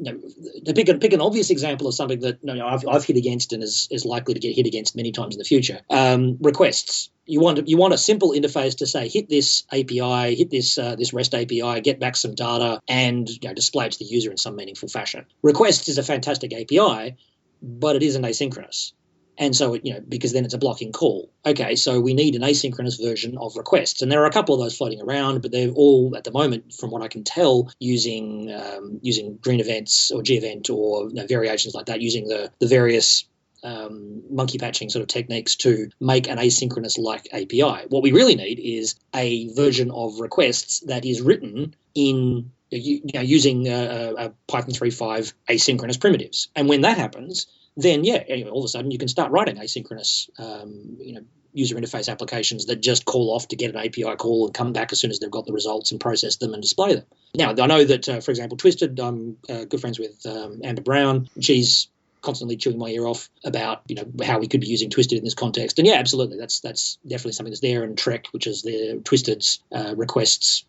to pick an obvious example of something that I've hit against and is likely to get hit against many times in the future. Requests. You want a simple interface to say hit this API, hit this REST API, get back some data, and display it to the user in some meaningful fashion. Requests is a fantastic API, but it isn't asynchronous. And so, because then it's a blocking call. Okay, so we need an asynchronous version of requests. And there are a couple of those floating around, but they're all, at the moment, from what I can tell, using green events or G-event or variations like that, using the various monkey patching sort of techniques to make an asynchronous-like API. What we really need is a version of requests that is written in using Python 3.5 asynchronous primitives. And when that happens, then all of a sudden you can start writing asynchronous user interface applications that just call off to get an API call and come back as soon as they've got the results and process them and display them. Now, I know that, for example, Twisted, I'm good friends with Amber Brown. She's constantly chewing my ear off about, how we could be using Twisted in this context. And yeah, absolutely, that's definitely something that's there. And Trek, which is the Twisted's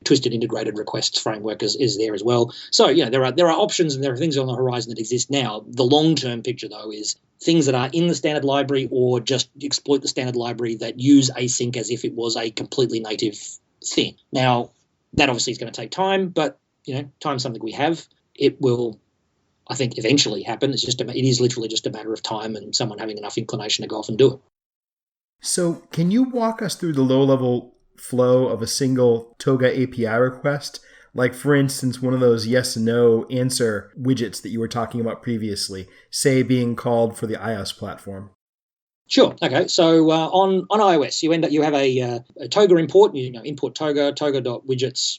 Twisted integrated requests framework is there as well. So there are options and there are things on the horizon that exist now. The long-term picture, though, is things that are in the standard library or just exploit the standard library that use async as if it was a completely native thing. Now, that obviously is going to take time, but time's something we have. It will, I think, eventually happen. It is literally just a matter of time and someone having enough inclination to go off and do it. So can you walk us through the low-level flow of a single Toga API request? Like, for instance, one of those yes and no answer widgets that you were talking about previously, say being called for the iOS platform. Sure. Okay. So on iOS, you have a Toga import. Import toga.widgets.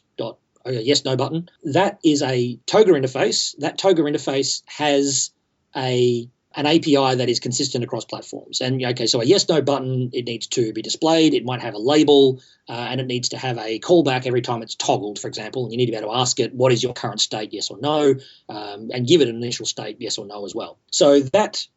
Yes, no button. That is a Toga interface. That Toga interface has an API that is consistent across platforms. And so a yes, no button, it needs to be displayed. It might have a label, and it needs to have a callback every time it's toggled, for example. And you need to be able to ask it, what is your current state, yes or no, and give it an initial state, yes or no as well. So that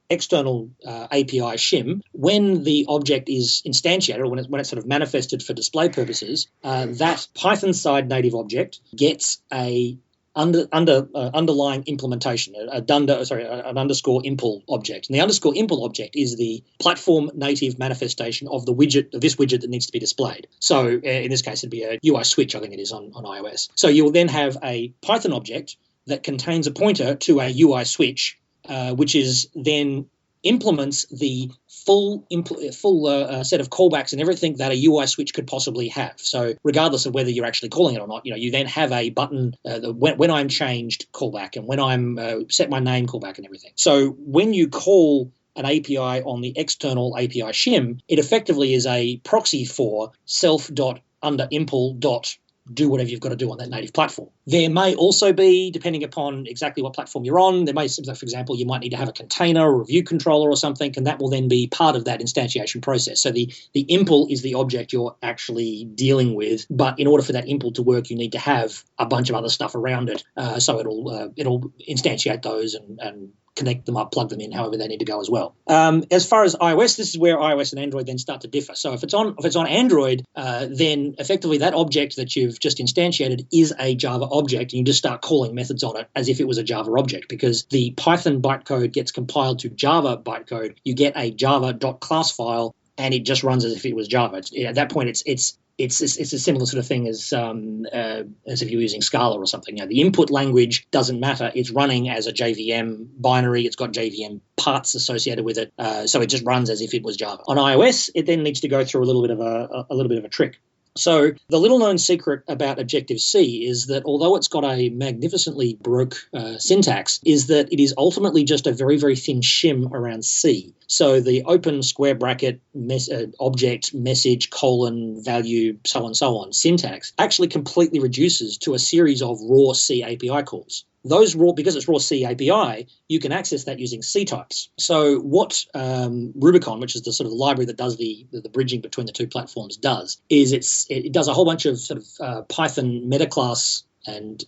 external API shim, when the object is instantiated or when it's sort of manifested for display purposes, that Python side native object gets a underlying implementation, an underscore impl object. And the underscore impl object is the platform native manifestation of this widget that needs to be displayed. So in this case, it'd be a UI switch, I think it is on iOS. So you'll then have a Python object that contains a pointer to a UI switch, which is then implements the full set of callbacks and everything that a UI switch could possibly have. So regardless of whether you're actually calling it or not, you then have a button, when I'm changed callback and when I'm set my name callback and everything. So when you call an API on the external API shim, it effectively is a proxy for self.underimpl. Do whatever you've got to do on that native platform. There may also be, depending upon exactly what platform you're on, for example, you might need to have a container or a view controller or something, and that will then be part of that instantiation process. So the impl is the object you're actually dealing with, but in order for that impl to work, you need to have a bunch of other stuff around it. So it'll instantiate those and connect them up, plug them in, however they need to go as well. As far as iOS, this is where iOS and Android then start to differ. So if it's on Android, then effectively that object that you've just instantiated is a Java object, and you just start calling methods on it as if it was a Java object, because the Python bytecode gets compiled to Java bytecode. You get a java.class file, and it just runs as if it was Java. At that point, it's a similar sort of thing as if you're using Scala or something. The input language doesn't matter. It's running as a JVM binary. It's got JVM parts associated with it, so it just runs as if it was Java. On iOS, it then needs to go through a little bit of a trick. So the little-known secret about Objective-C is that although it's got a magnificently Baroque syntax, is that it is ultimately just a very, very thin shim around C. So the open square bracket object, message, colon, value, so on syntax actually completely reduces to a series of raw C API calls. Because it's raw C API, you can access that using C types. So what Rubicon, which is the sort of library that does the bridging between the two platforms, does is it does a whole bunch of sort of Python metaclass and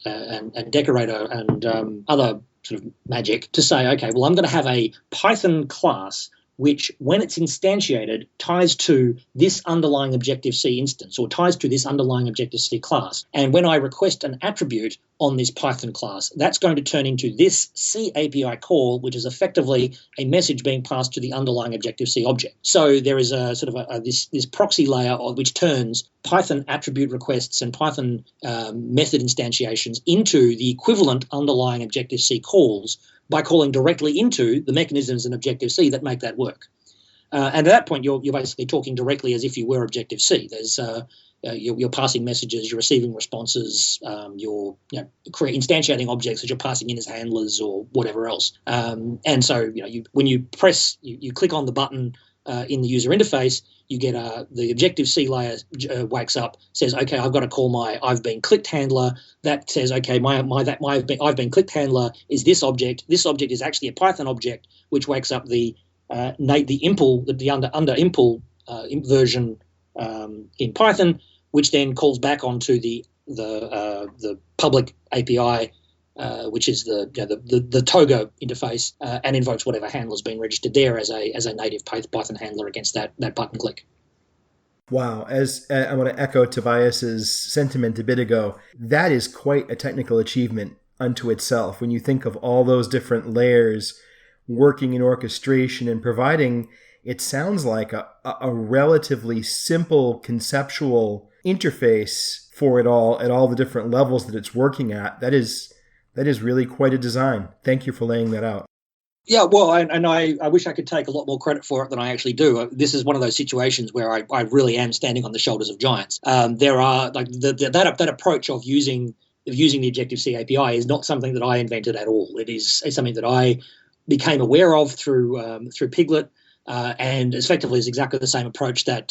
decorator and other sort of magic to say, okay, well, I'm going to have a Python class which, when it's instantiated, ties to this underlying Objective-C instance or ties to this underlying Objective-C class. And when I request an attribute on this Python class, that's going to turn into this C API call, which is effectively a message being passed to the underlying Objective-C object. So there is a sort of this proxy layer which turns Python attribute requests and Python method instantiations into the equivalent underlying Objective-C calls by calling directly into the mechanisms in Objective-C that make that work. And at that point, you're basically talking directly as if you were Objective-C. There's you're passing messages, you're receiving responses, you're instantiating objects that you're passing in as handlers or whatever else. And so when you press, you click on the button in the user interface, you get the Objective-C layer wakes up, says, okay, I've got to call my I've been clicked handler. That says, okay, my I've been clicked handler is this object. This object is actually a Python object, which wakes up the impl, the under impl version in Python, which then calls back onto the public API, which is the Toga interface, and invokes whatever handler's been registered there as a native Python handler against that button click. Wow, as I want to echo Tobias's sentiment a bit ago, that is quite a technical achievement unto itself. When you think of all those different layers working in orchestration and providing, it sounds like a relatively simple conceptual interface for it all at all the different levels that it's working at. That is really quite a design. Thank you for laying that out. Yeah, well, I wish I could take a lot more credit for it than I actually do. This is one of those situations where I really am standing on the shoulders of giants. There are like that approach of using the Objective-C API is not something that I invented at all. It's something that I became aware of through Piglet, and effectively is exactly the same approach that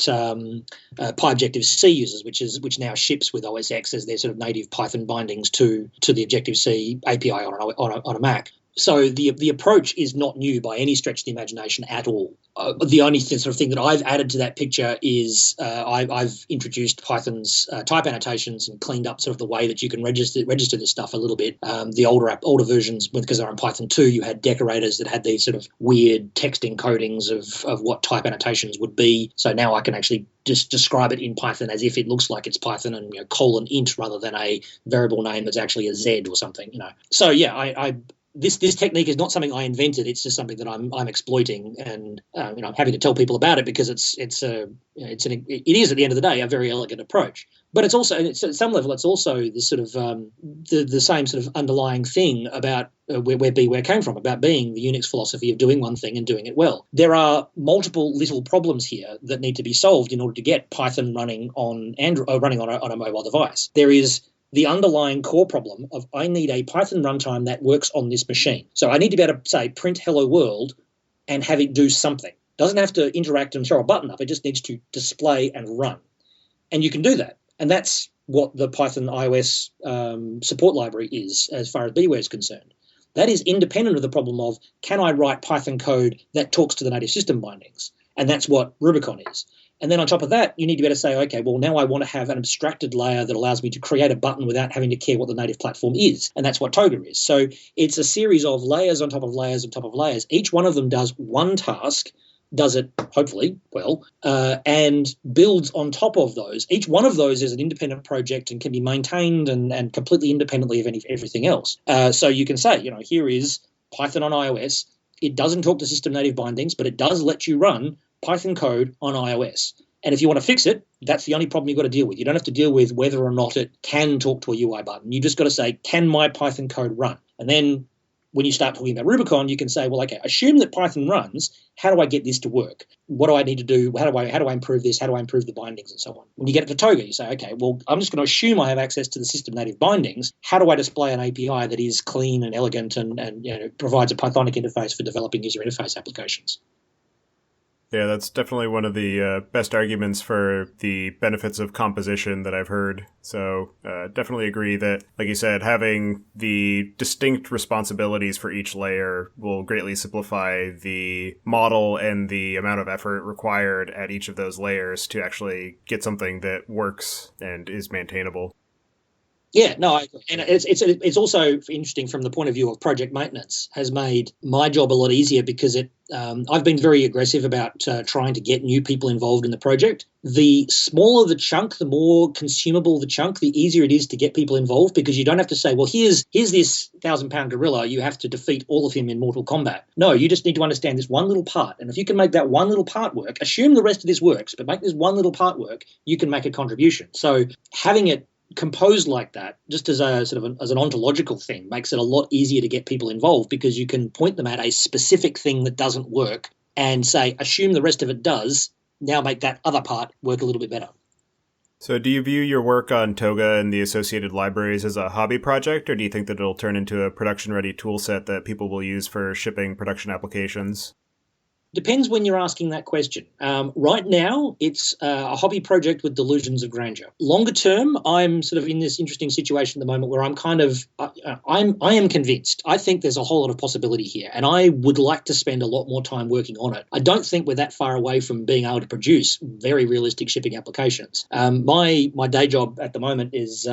PyObjective-C uses, which now ships with OS X as their sort of native Python bindings to the Objective-C API on a Mac. So the approach is not new by any stretch of the imagination at all. The only sort of thing that I've added to that picture is I've introduced Python's type annotations and cleaned up sort of the way that you can register this stuff a little bit. The older versions, because they're on Python 2, you had decorators that had these sort of weird text encodings of what type annotations would be. So now I can actually just describe it in Python as if it looks like it's Python and int rather than a variable name that's actually a Z or something. So yeah, This technique is not something I invented. It's just something that I'm exploiting, and I'm happy to tell people about it because it is at the end of the day a very elegant approach. But it's also, at some level, it's also this sort of the same sort of underlying thing about where BeeWare came from, about being the Unix philosophy of doing one thing and doing it well. There are multiple little problems here that need to be solved in order to get Python running on Android, running on a mobile device. There is the underlying core problem of I need a Python runtime that works on this machine. So I need to be able to say print hello world and have it do something. It doesn't have to interact and throw a button up. It just needs to display and run. And you can do that. And that's what the Python iOS support library is as far as BeeWare is concerned. That is independent of the problem of can I write Python code that talks to the native system bindings? And that's what Rubicon is. And then on top of that, you need to be able to say, okay, well, now I want to have an abstracted layer that allows me to create a button without having to care what the native platform is. And that's what Toga is. So it's a series of layers on top of layers on top of layers. Each one of them does one task, does it hopefully well, and builds on top of those. Each one of those is an independent project and can be maintained and completely independently of everything else. So you can say, here is Python on iOS. It doesn't talk to system native bindings, but it does let you run Python code on iOS. And if you want to fix it, that's the only problem you've got to deal with. You don't have to deal with whether or not it can talk to a UI button. You just got to say, can my Python code run? And then when you start talking about Rubicon, you can say, well, okay, assume that Python runs. How do I get this to work? What do I need to do? How do I improve this? How do I improve the bindings and so on? When you get it to Toga, you say, okay, well, I'm just going to assume I have access to the system native bindings. How do I display an API that is clean and elegant and provides a Pythonic interface for developing user interface applications? Yeah, that's definitely one of the best arguments for the benefits of composition that I've heard. So definitely agree that, like you said, having the distinct responsibilities for each layer will greatly simplify the model and the amount of effort required at each of those layers to actually get something that works and is maintainable. Yeah, no, I agree. And it's also interesting from the point of view of project maintenance. Has made my job a lot easier because I've been very aggressive about trying to get new people involved in the project. The smaller the chunk, the more consumable the chunk, the easier it is to get people involved because you don't have to say, well, here's this 1,000-pound gorilla. You have to defeat all of him in Mortal Kombat. No, you just need to understand this one little part. And if you can make that one little part work, assume the rest of this works, but make this one little part work, you can make a contribution. So having it composed like that, just as a sort of as an ontological thing, makes it a lot easier to get people involved because you can point them at a specific thing that doesn't work and say, assume the rest of it does, now make that other part work a little bit better. So do you view your work on Toga and the associated libraries as a hobby project, or do you think that it'll turn into a production-ready tool set that people will use for shipping production applications? Depends when you're asking that question. Right now, it's a hobby project with delusions of grandeur. Longer term, I'm sort of in this interesting situation at the moment where I'm kind of, I am convinced. I think there's a whole lot of possibility here, and I would like to spend a lot more time working on it. I don't think we're that far away from being able to produce very realistic shipping applications. My day job at the moment is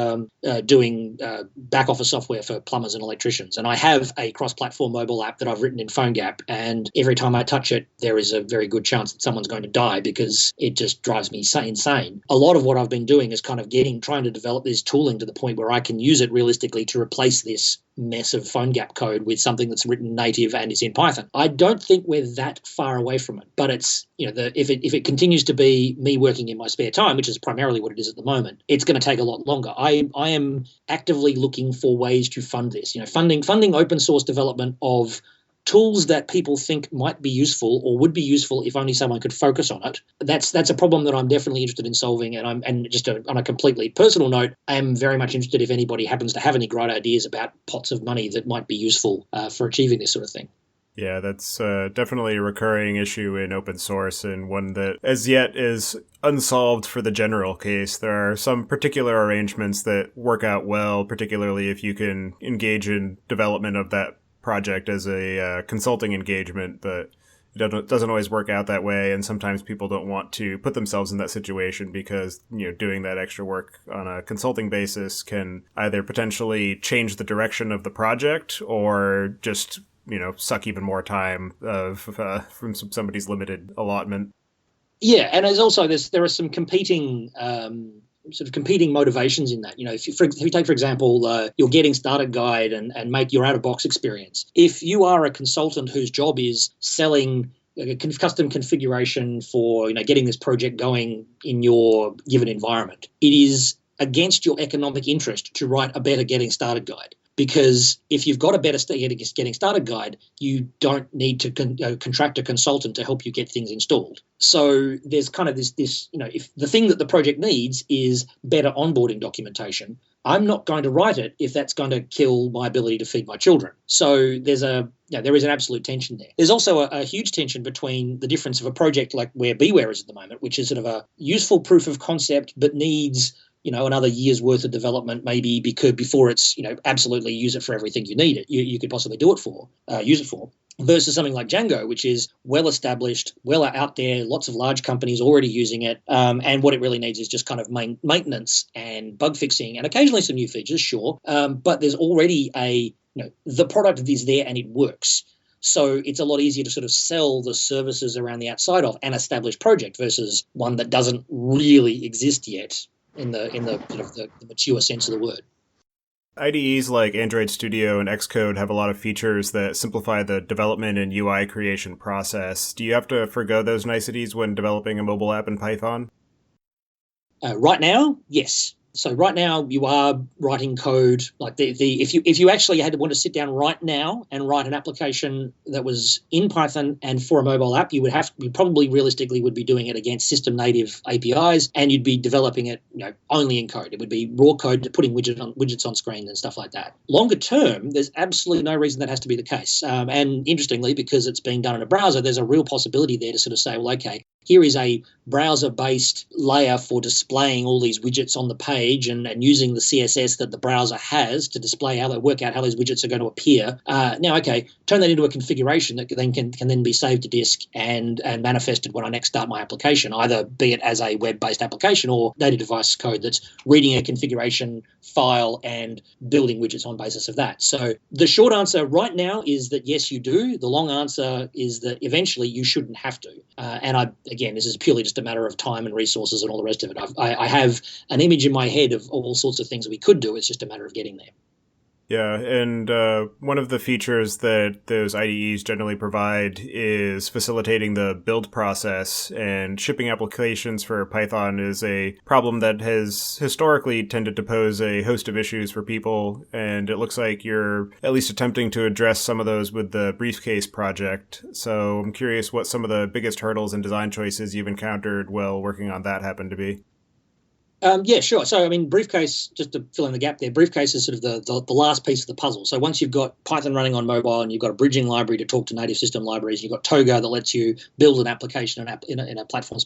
doing back office software for plumbers and electricians, and I have a cross-platform mobile app that I've written in PhoneGap, and every time I touch it, there is a very good chance that someone's going to die because it just drives me insane. A lot of what I've been doing is kind of trying to develop this tooling to the point where I can use it realistically to replace this mess of PhoneGap code with something that's written native and is in Python. I don't think we're that far away from it, but it's, if it continues to be me working in my spare time, which is primarily what it is at the moment, it's going to take a lot longer. I am actively looking for ways to fund this. Funding open source development of tools that people think might be useful or would be useful if only someone could focus on it. That's a problem that I'm definitely interested in solving. And just on a completely personal note, I am very much interested if anybody happens to have any great ideas about pots of money that might be useful for achieving this sort of thing. Yeah, that's definitely a recurring issue in open source, and one that as yet is unsolved for the general case. There are some particular arrangements that work out well, particularly if you can engage in development of that project as a consulting engagement, but it doesn't always work out that way, and sometimes people don't want to put themselves in that situation because doing that extra work on a consulting basis can either potentially change the direction of the project or just suck even more time from somebody's limited allotment. Yeah, and there are some competing motivations in that. If you take, for example, your Getting Started guide and make your out-of-box experience. If you are a consultant whose job is selling custom configuration for getting this project going in your given environment, it is against your economic interest to write a better Getting Started guide. Because if you've got a better Getting Started guide, you don't need to contract a consultant to help you get things installed. So there's kind of this, if the thing that the project needs is better onboarding documentation, I'm not going to write it if that's going to kill my ability to feed my children. So there is an absolute tension there. There's also a huge tension between the difference of a project like where BeeWare is at the moment, which is sort of a useful proof of concept but needs another year's worth of development maybe before it's, absolutely use it for everything you need it. You could possibly use it for, versus something like Django, which is well-established, well out there, lots of large companies already using it. And what it really needs is just kind of maintenance and bug fixing and occasionally some new features, sure. But there's already the product is there and it works. So it's a lot easier to sort of sell the services around the outside of an established project versus one that doesn't really exist yet in the sort of the mature sense of the word. IDEs like Android Studio and Xcode have a lot of features that simplify the development and UI creation process. Do you have to forgo those niceties when developing a mobile app in Python? Right now, yes. So right now you are writing code like if you actually want to sit down right now and write an application that was in Python and for a mobile app, you probably realistically would be doing it against system native APIs, and you'd be developing it only in code. It would be raw code, putting widgets on screen and stuff like that. Longer term, there's absolutely no reason that has to be the case. And interestingly, because it's being done in a browser, there's a real possibility there to sort of say, well, okay, here is a browser-based layer for displaying all these widgets on the page and using the CSS that the browser has to display work out how those widgets are going to appear. Now, okay, turn that into a configuration that then can then be saved to disk and manifested when I next start my application, either be it as a web-based application or native device code that's reading a configuration file and building widgets on basis of that. So the short answer right now is that yes, you do. The long answer is that eventually you shouldn't have to. Again, this is purely just a matter of time and resources and all the rest of it. I have an image in my head of all sorts of things we could do. It's just a matter of getting there. Yeah, and one of the features that those IDEs generally provide is facilitating the build process, and shipping applications for Python is a problem that has historically tended to pose a host of issues for people, and it looks like you're at least attempting to address some of those with the Briefcase project. So I'm curious what some of the biggest hurdles and design choices you've encountered while working on that happen to be. Yeah, sure. So, I mean, Briefcase, just to fill in the gap there, Briefcase is sort of the last piece of the puzzle. So once you've got Python running on mobile and you've got a bridging library to talk to native system libraries, you've got Toga that lets you build an application in a platform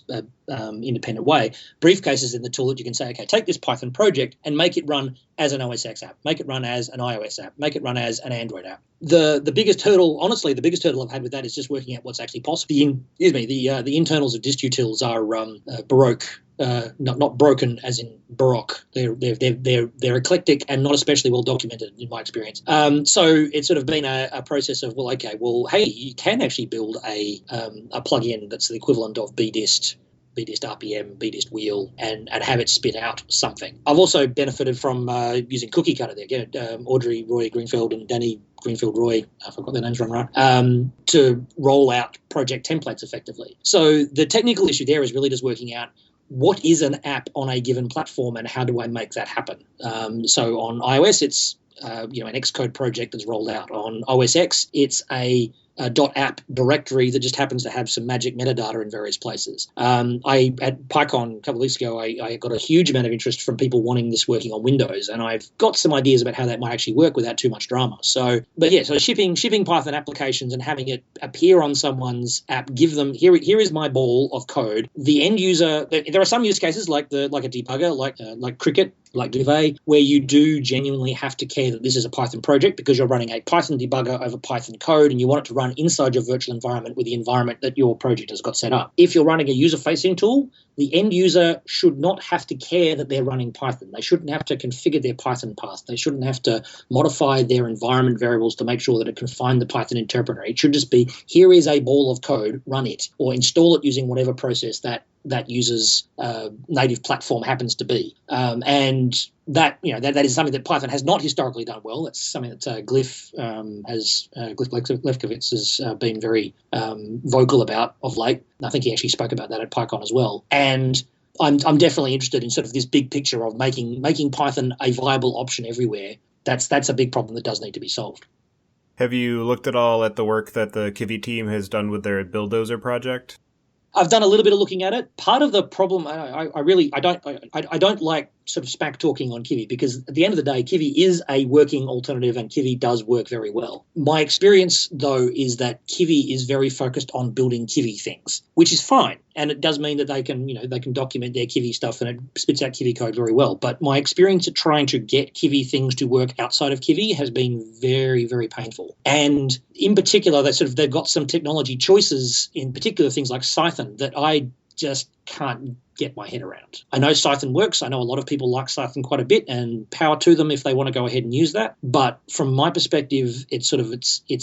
independent way, Briefcase is in the tool that you can say, okay, take this Python project and make it run as an OS X app, make it run as an iOS app, make it run as an Android app. The biggest hurdle, honestly, the biggest hurdle I've had with that is just working out what's actually possible. The internals of distutils are Baroque. Not broken as in Baroque. They're eclectic and not especially well documented in my experience. So it's sort of been a process of, hey, you can actually build a plugin that's the equivalent of BDist RPM, BDist wheel, and have it spit out something. I've also benefited from using Cookie Cutter there. Again, Audrey Roy Greenfield and Danny Greenfield Roy, if I've got their names right, to roll out project templates effectively. So the technical issue there is really just working out what is an app on a given platform and how do I make that happen? So on iOS, it's an Xcode project that's rolled out. On OS X, it's a .app directory that just happens to have some magic metadata in various places. At PyCon a couple of weeks ago, I got a huge amount of interest from people wanting this working on Windows, and I've got some ideas about how that might actually work without too much drama. So shipping Python applications and having it appear on someone's app, give them here is my ball of code. The end user, there are some use cases like a debugger, like Cricket, like Duvet, where you do genuinely have to care that this is a Python project because you're running a Python debugger over Python code and you want it to run inside your virtual environment with the environment that your project has got set up. If you're running a user-facing tool, the end user should not have to care that they're running Python. They shouldn't have to configure their Python path. They shouldn't have to modify their environment variables to make sure that it can find the Python interpreter. It should just be, here is a ball of code, run it, or install it using whatever process that user's native platform happens to be. And that is something that Python has not historically done well. That's something that Glyph Lefkowitz has been very vocal about of late. And I think he actually spoke about that at PyCon as well. And I'm definitely interested in sort of this big picture of making Python a viable option everywhere. That's a big problem that does need to be solved. Have you looked at all at the work that the Kivy team has done with their Bulldozer project? I've done a little bit of looking at it. Part of the problem, I don't like sort of smack talking on Kivy because at the end of the day, Kivy is a working alternative and Kivy does work very well. My experience, though, is that Kivy is very focused on building Kivy things, which is fine. And it does mean that they can document their Kivy stuff and it spits out Kivy code very well. But my experience at trying to get Kivy things to work outside of Kivy has been very, very painful. And in particular, they've got some technology choices, in particular things like Cython, that I just can't get my head around. I know Cython works. I know a lot of people like Cython quite a bit, and power to them if they want to go ahead and use that. But from my perspective, it's a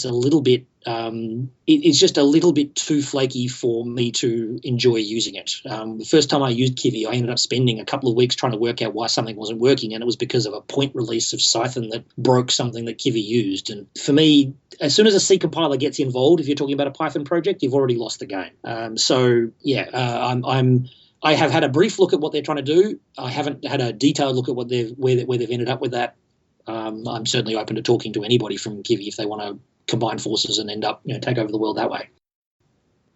little bit it's just a little bit too flaky for me to enjoy using it. The first time I used Kivy, I ended up spending a couple of weeks trying to work out why something wasn't working, and it was because of a point release of Cython that broke something that Kivy used. And for me, as soon as a C compiler gets involved, if you're talking about a Python project, you've already lost the game. I have had a brief look at what they're trying to do. I haven't had a detailed look at where they've ended up with that. I'm certainly open to talking to anybody from Kivy if they want to combine forces and end up take over the world that way.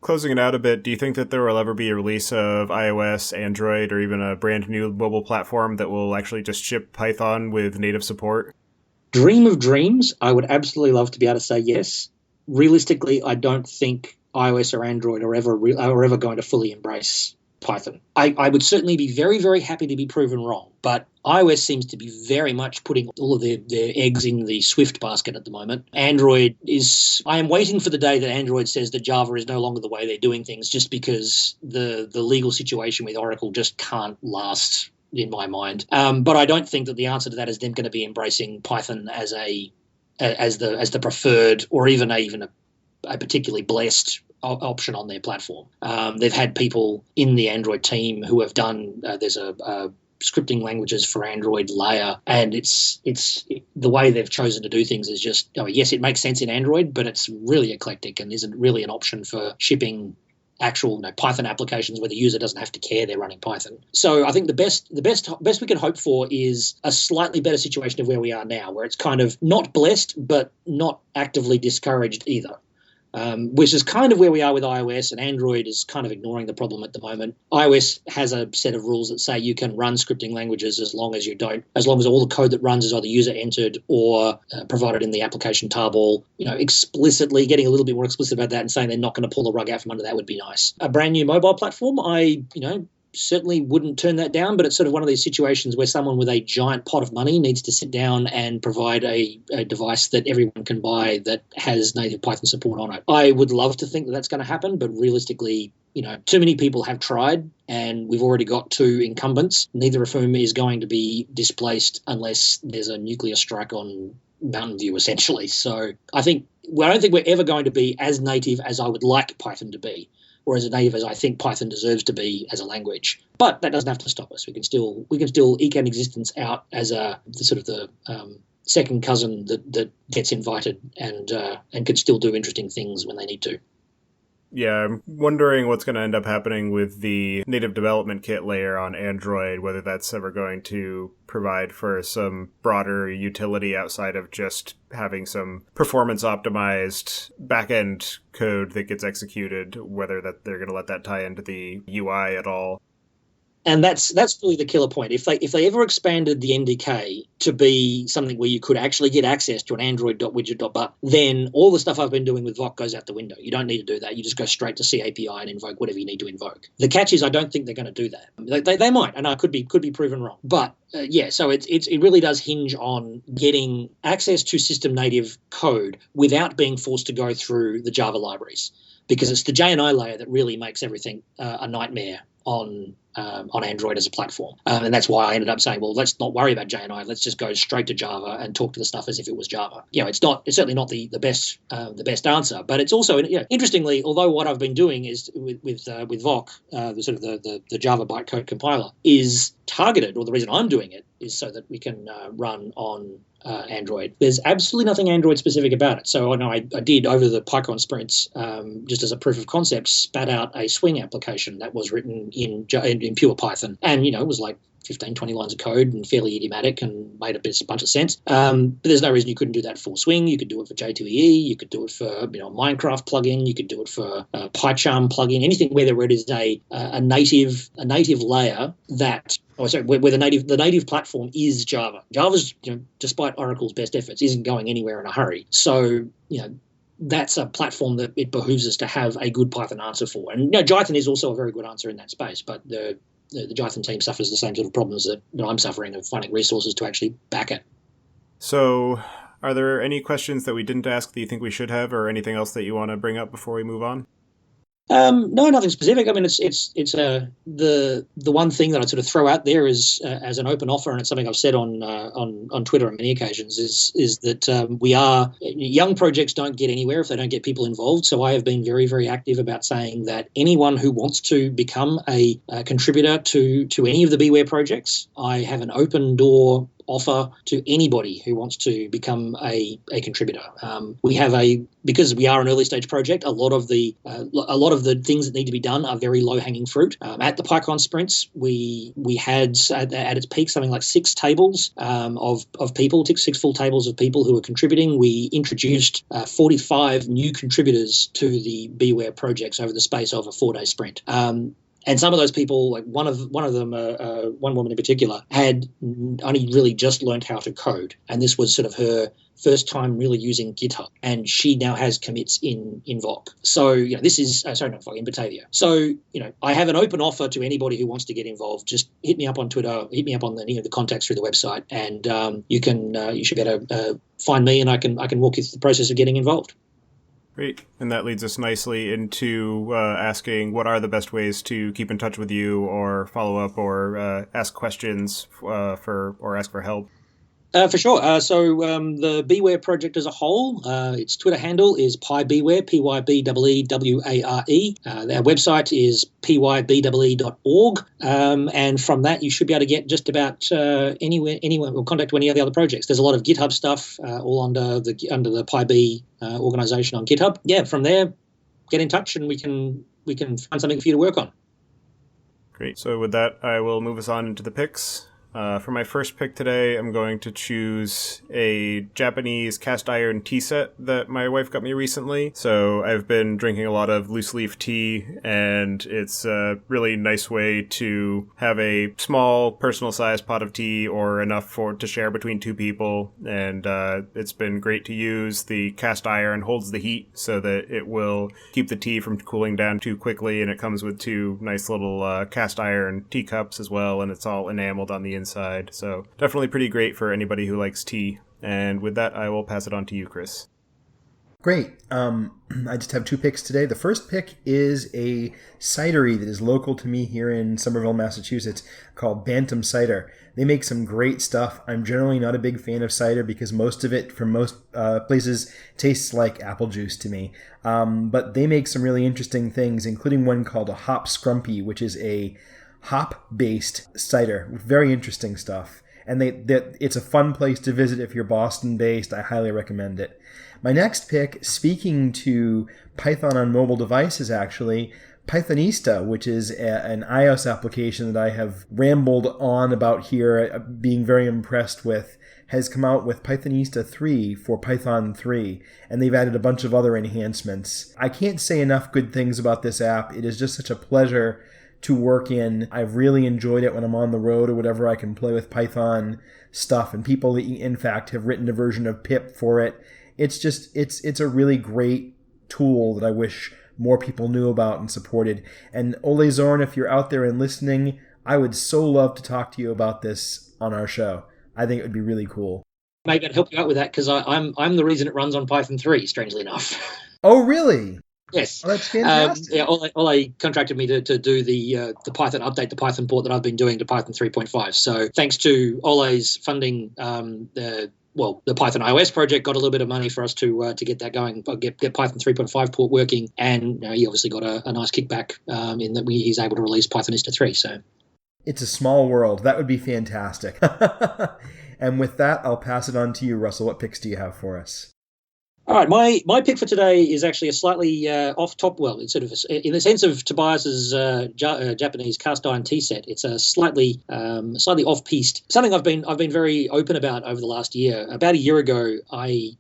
Closing it out a bit, do you think that there will ever be a release of iOS, Android, or even a brand new mobile platform that will actually just ship Python with native support? Dream of dreams. I would absolutely love to be able to say yes. Realistically, I don't think iOS or Android are ever going to fully embrace Python. I would certainly be very, very happy to be proven wrong, but iOS seems to be very much putting all of their eggs in the Swift basket at the moment. Android is... I am waiting for the day that Android says that Java is no longer the way they're doing things, just because the legal situation with Oracle just can't last in my mind. But I don't think that the answer to that is them going to be embracing Python as the preferred or even a particularly blessed option on their platform. They've had people in the Android team who have done, there's a scripting languages for Android layer, and it's the way they've chosen to do things is just, yes, it makes sense in Android, but it's really eclectic and isn't really an option for shipping actual Python applications where the user doesn't have to care they're running Python. So I think the best we can hope for is a slightly better situation of where we are now, where it's kind of not blessed but not actively discouraged either. which is kind of where we are with iOS, and Android is kind of ignoring the problem at the moment. iOS has a set of rules that say you can run scripting languages as long as all the code that runs is either user entered or provided in the application tarball. Explicitly getting a little bit more explicit about that and saying they're not going to pull the rug out from under that would be nice. A brand new mobile platform, I certainly wouldn't turn that down, but it's sort of one of these situations where someone with a giant pot of money needs to sit down and provide a device that everyone can buy that has native Python support on it. I would love to think that that's going to happen, but realistically, too many people have tried, and we've already got two incumbents, neither of whom is going to be displaced unless there's a nuclear strike on Mountain View, essentially. So I don't think we're ever going to be as native as I would like Python to be, or as native as I think Python deserves to be as a language. But that doesn't have to stop us. We can still eke an existence out as the second cousin that gets invited and can still do interesting things when they need to. Yeah, I'm wondering what's going to end up happening with the native development kit layer on Android, whether that's ever going to provide for some broader utility outside of just having some performance-optimized back-end code that gets executed, whether that they're going to let that tie into the UI at all. And that's really the killer point. If they ever expanded the NDK to be something where you could actually get access to an Android.widget.but, then all the stuff I've been doing with Voc goes out the window. You don't need to do that. You just go straight to CAPI and invoke whatever you need to invoke. The catch is I don't think they're going to do that. They might, and I could be proven wrong. But so it really does hinge on getting access to system native code without being forced to go through the Java libraries, because it's the JNI layer that really makes everything a nightmare on Android as a platform. And that's why I ended up saying, well, let's not worry about JNI. Let's just go straight to Java and talk to the stuff as if it was Java. It's certainly not the best answer, but it's also, interestingly, although what I've been doing is with Voc, the Java bytecode compiler, is targeted, or the reason I'm doing it is so that we can run on Android. There's absolutely nothing Android specific about it. So I did over the PyCon sprints, just as a proof of concept, spat out a swing application that was written in pure Python. And, it was like 15, 20 lines of code and fairly idiomatic and made a bunch of sense. But there's no reason you couldn't do that for Swing. You could do it for J2EE. You could do it for a Minecraft plugin. You could do it for a PyCharm plugin. Anything where it is a native layer that where the native platform is Java. Java's, despite Oracle's best efforts, isn't going anywhere in a hurry. So, that's a platform that it behooves us to have a good Python answer for. And Jython is also a very good answer in that space, but the Jython team suffers the same sort of problems that I'm suffering of finding resources to actually back it. So are there any questions that we didn't ask that you think we should have, or anything else that you want to bring up before we move on? No, nothing specific. I mean, it's the one thing that I'd sort of throw out there is as an open offer, and it's something I've said on Twitter on many occasions, is that young projects don't get anywhere if they don't get people involved. So I have been very, very active about saying that anyone who wants to become a contributor to any of the BeeWare projects, I have an open door offer to anybody who wants to become a contributor. Because we are an early stage project, a lot of the things that need to be done are very low hanging fruit. At the PyCon sprints, we had at its peak something like 6 tables of people, 6 full tables of people who were contributing. We introduced 45 new contributors to the BeeWare projects over the space of a 4-day sprint. And some of those people, like one of them, one woman in particular, had only really just learned how to code, and this was sort of her first time really using GitHub, and she now has commits in Voc. So this is not Voc, in Batavia. So I have an open offer to anybody who wants to get involved. Just hit me up on Twitter, hit me up on the contacts through the website, and you should be able to find me, and I can walk you through the process of getting involved. Great. And that leads us nicely into asking what are the best ways to keep in touch with you or follow up or ask questions or ask for help. For sure. So the BeeWare project as a whole, its Twitter handle is PyBeeWare, PYBEEWARE. Our website is pybeeorg. And from that, you should be able to get just about anyone or contact any of the other projects. There's a lot of GitHub stuff all under the PyBee organization on GitHub. Yeah, from there, get in touch and we can find something for you to work on. Great. So with that, I will move us on into the picks. For my first pick today, I'm going to choose a Japanese cast iron tea set that my wife got me recently. So I've been drinking a lot of loose leaf tea, and it's a really nice way to have a small personal sized pot of tea or enough to share between two people. And it's been great to use. The cast iron holds the heat so that it will keep the tea from cooling down too quickly, and it comes with two nice little cast iron teacups as well, and it's all enameled on the inside. So definitely pretty great for anybody who likes tea. And with that, I will pass it on to you, Chris. Great. I just have two picks today. The first pick is a cidery that is local to me here in Somerville, Massachusetts, called Bantam Cider. They make some great stuff. I'm generally not a big fan of cider because most of it from most places tastes like apple juice to me. But they make some really interesting things, including one called a hop scrumpy, which is a hop-based cider with very interesting stuff. And it's a fun place to visit if you're Boston-based. I highly recommend it. My next pick, speaking to Python on mobile devices, actually, Pythonista, which is an iOS application that I have rambled on about here, being very impressed with, has come out with Pythonista 3 for Python 3, and they've added a bunch of other enhancements. I can't say enough good things about this app. It is just such a pleasure to work in. I've really enjoyed it when I'm on the road or whatever. I can play with Python stuff, and people, in fact, have written a version of pip for it. It's a really great tool that I wish more people knew about and supported. And Ole Zorn, if you're out there and listening, I would so love to talk to you about this on our show. I think it would be really cool. Maybe I'd help you out with that because I'm the reason it runs on Python 3, strangely enough. Oh, really? Yes. Oh, that's fantastic. Ole contracted me to do the Python update, the Python port that I've been doing to Python 3.5. So thanks to Ole's funding, the Python iOS project got a little bit of money for us to get that going, get Python 3.5 port working, and he obviously got a nice kickback in that he's able to release Pythonista 3. So it's a small world. That would be fantastic. And with that, I'll pass it on to you, Russell. What picks do you have for us? All right, my pick for today is actually a slightly off top. Well, it's sort of in the sense of Tobias's Japanese cast iron tea set. It's a slightly off piste. Something I've been very open about over the last year. About a year ago, I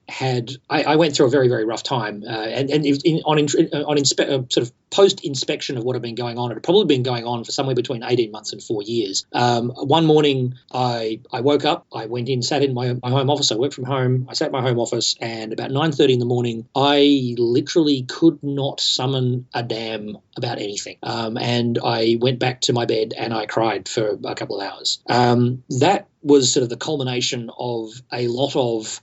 went through a very, very rough time, sort of post inspection of what had been going on. It had probably been going on for somewhere between 18 months and 4 years. One morning, I woke up. I went in, sat in my home office. I worked from home. I sat in my home office, and about 9:30 in the morning, I literally could not summon a damn about anything. And I went back to my bed and I cried for a couple of hours. That was sort of the culmination of a lot of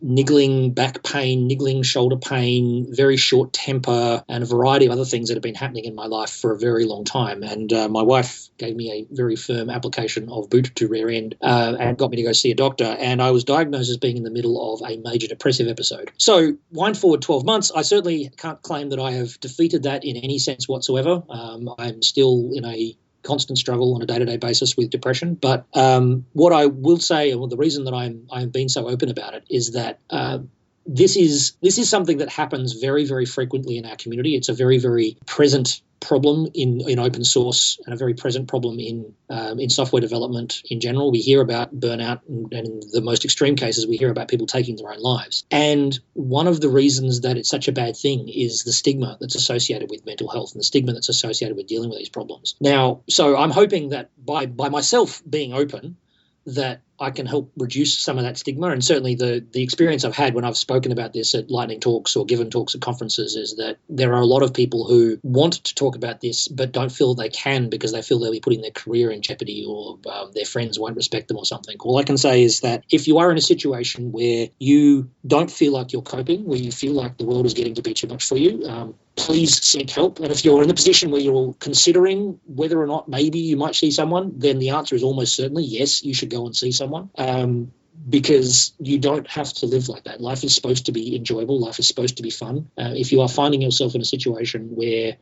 niggling back pain, niggling shoulder pain, very short temper, and a variety of other things that have been happening in my life for a very long time. And my wife gave me a very firm application of boot to rear end and got me to go see a doctor. And I was diagnosed as being in the middle of a major depressive episode. So wind forward 12 months, I certainly can't claim that I have defeated that in any sense whatsoever. I'm still in a constant struggle on a day-to-day basis with depression. But what I will say, and the reason that I'm being so open about it, is that this is something that happens very, very frequently in our community. It's a very, very present problem in open source and a very present problem in software development in general. We hear about burnout, and in the most extreme cases, we hear about people taking their own lives. And one of the reasons that it's such a bad thing is the stigma that's associated with mental health and the stigma that's associated with dealing with these problems. Now, so I'm hoping that by myself being open, that I can help reduce some of that stigma. And certainly the experience I've had when I've spoken about this at lightning talks or given talks at conferences is that there are a lot of people who want to talk about this but don't feel they can because they feel they'll be putting their career in jeopardy or their friends won't respect them or something. All I can say is that if you are in a situation where you don't feel like you're coping, where you feel like the world is getting to be too much for you, please seek help. And if you're in the position where you're considering whether or not maybe you might see someone, then the answer is almost certainly yes, you should go and see someone. Because you don't have to live like that. Life is supposed to be enjoyable. Life is supposed to be fun. If you are finding yourself in a situation where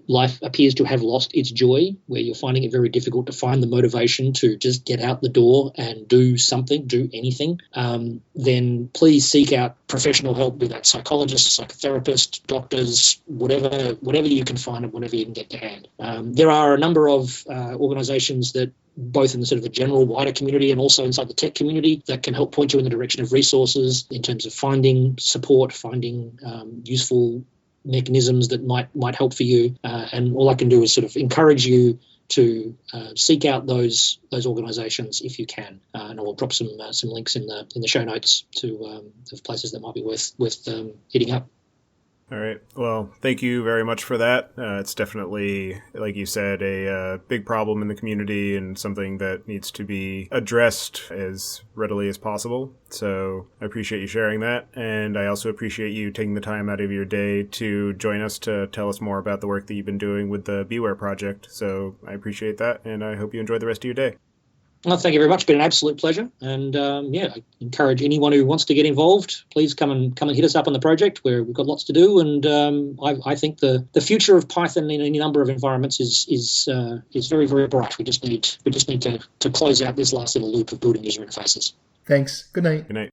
life appears to have lost its joy, where you're finding it very difficult to find the motivation to just get out the door and do something, do anything, then please seek out professional help, be that psychologist, psychotherapist, doctors, whatever you can find and whatever you can get to hand. There are a number of organizations that both in the sort of a general wider community and also inside the tech community that can help point you in the direction of resources in terms of finding support, finding useful mechanisms that might help for you. And all I can do is sort of encourage you to seek out those organisations if you can, and I will drop some links in the show notes to of places that might be worth hitting up. All right. Well, thank you very much for that. It's definitely, like you said, a big problem in the community and something that needs to be addressed as readily as possible. So I appreciate you sharing that. And I also appreciate you taking the time out of your day to join us to tell us more about the work that you've been doing with the BeeWare project. So I appreciate that. And I hope you enjoy the rest of your day. Well, thank you very much. It's been an absolute pleasure. And I encourage anyone who wants to get involved, please come and hit us up on the project, where we've got lots to do. And I think the future of Python in any number of environments is very, very bright. We just need to close out this last little loop of building user interfaces. Thanks. Good night. Good night.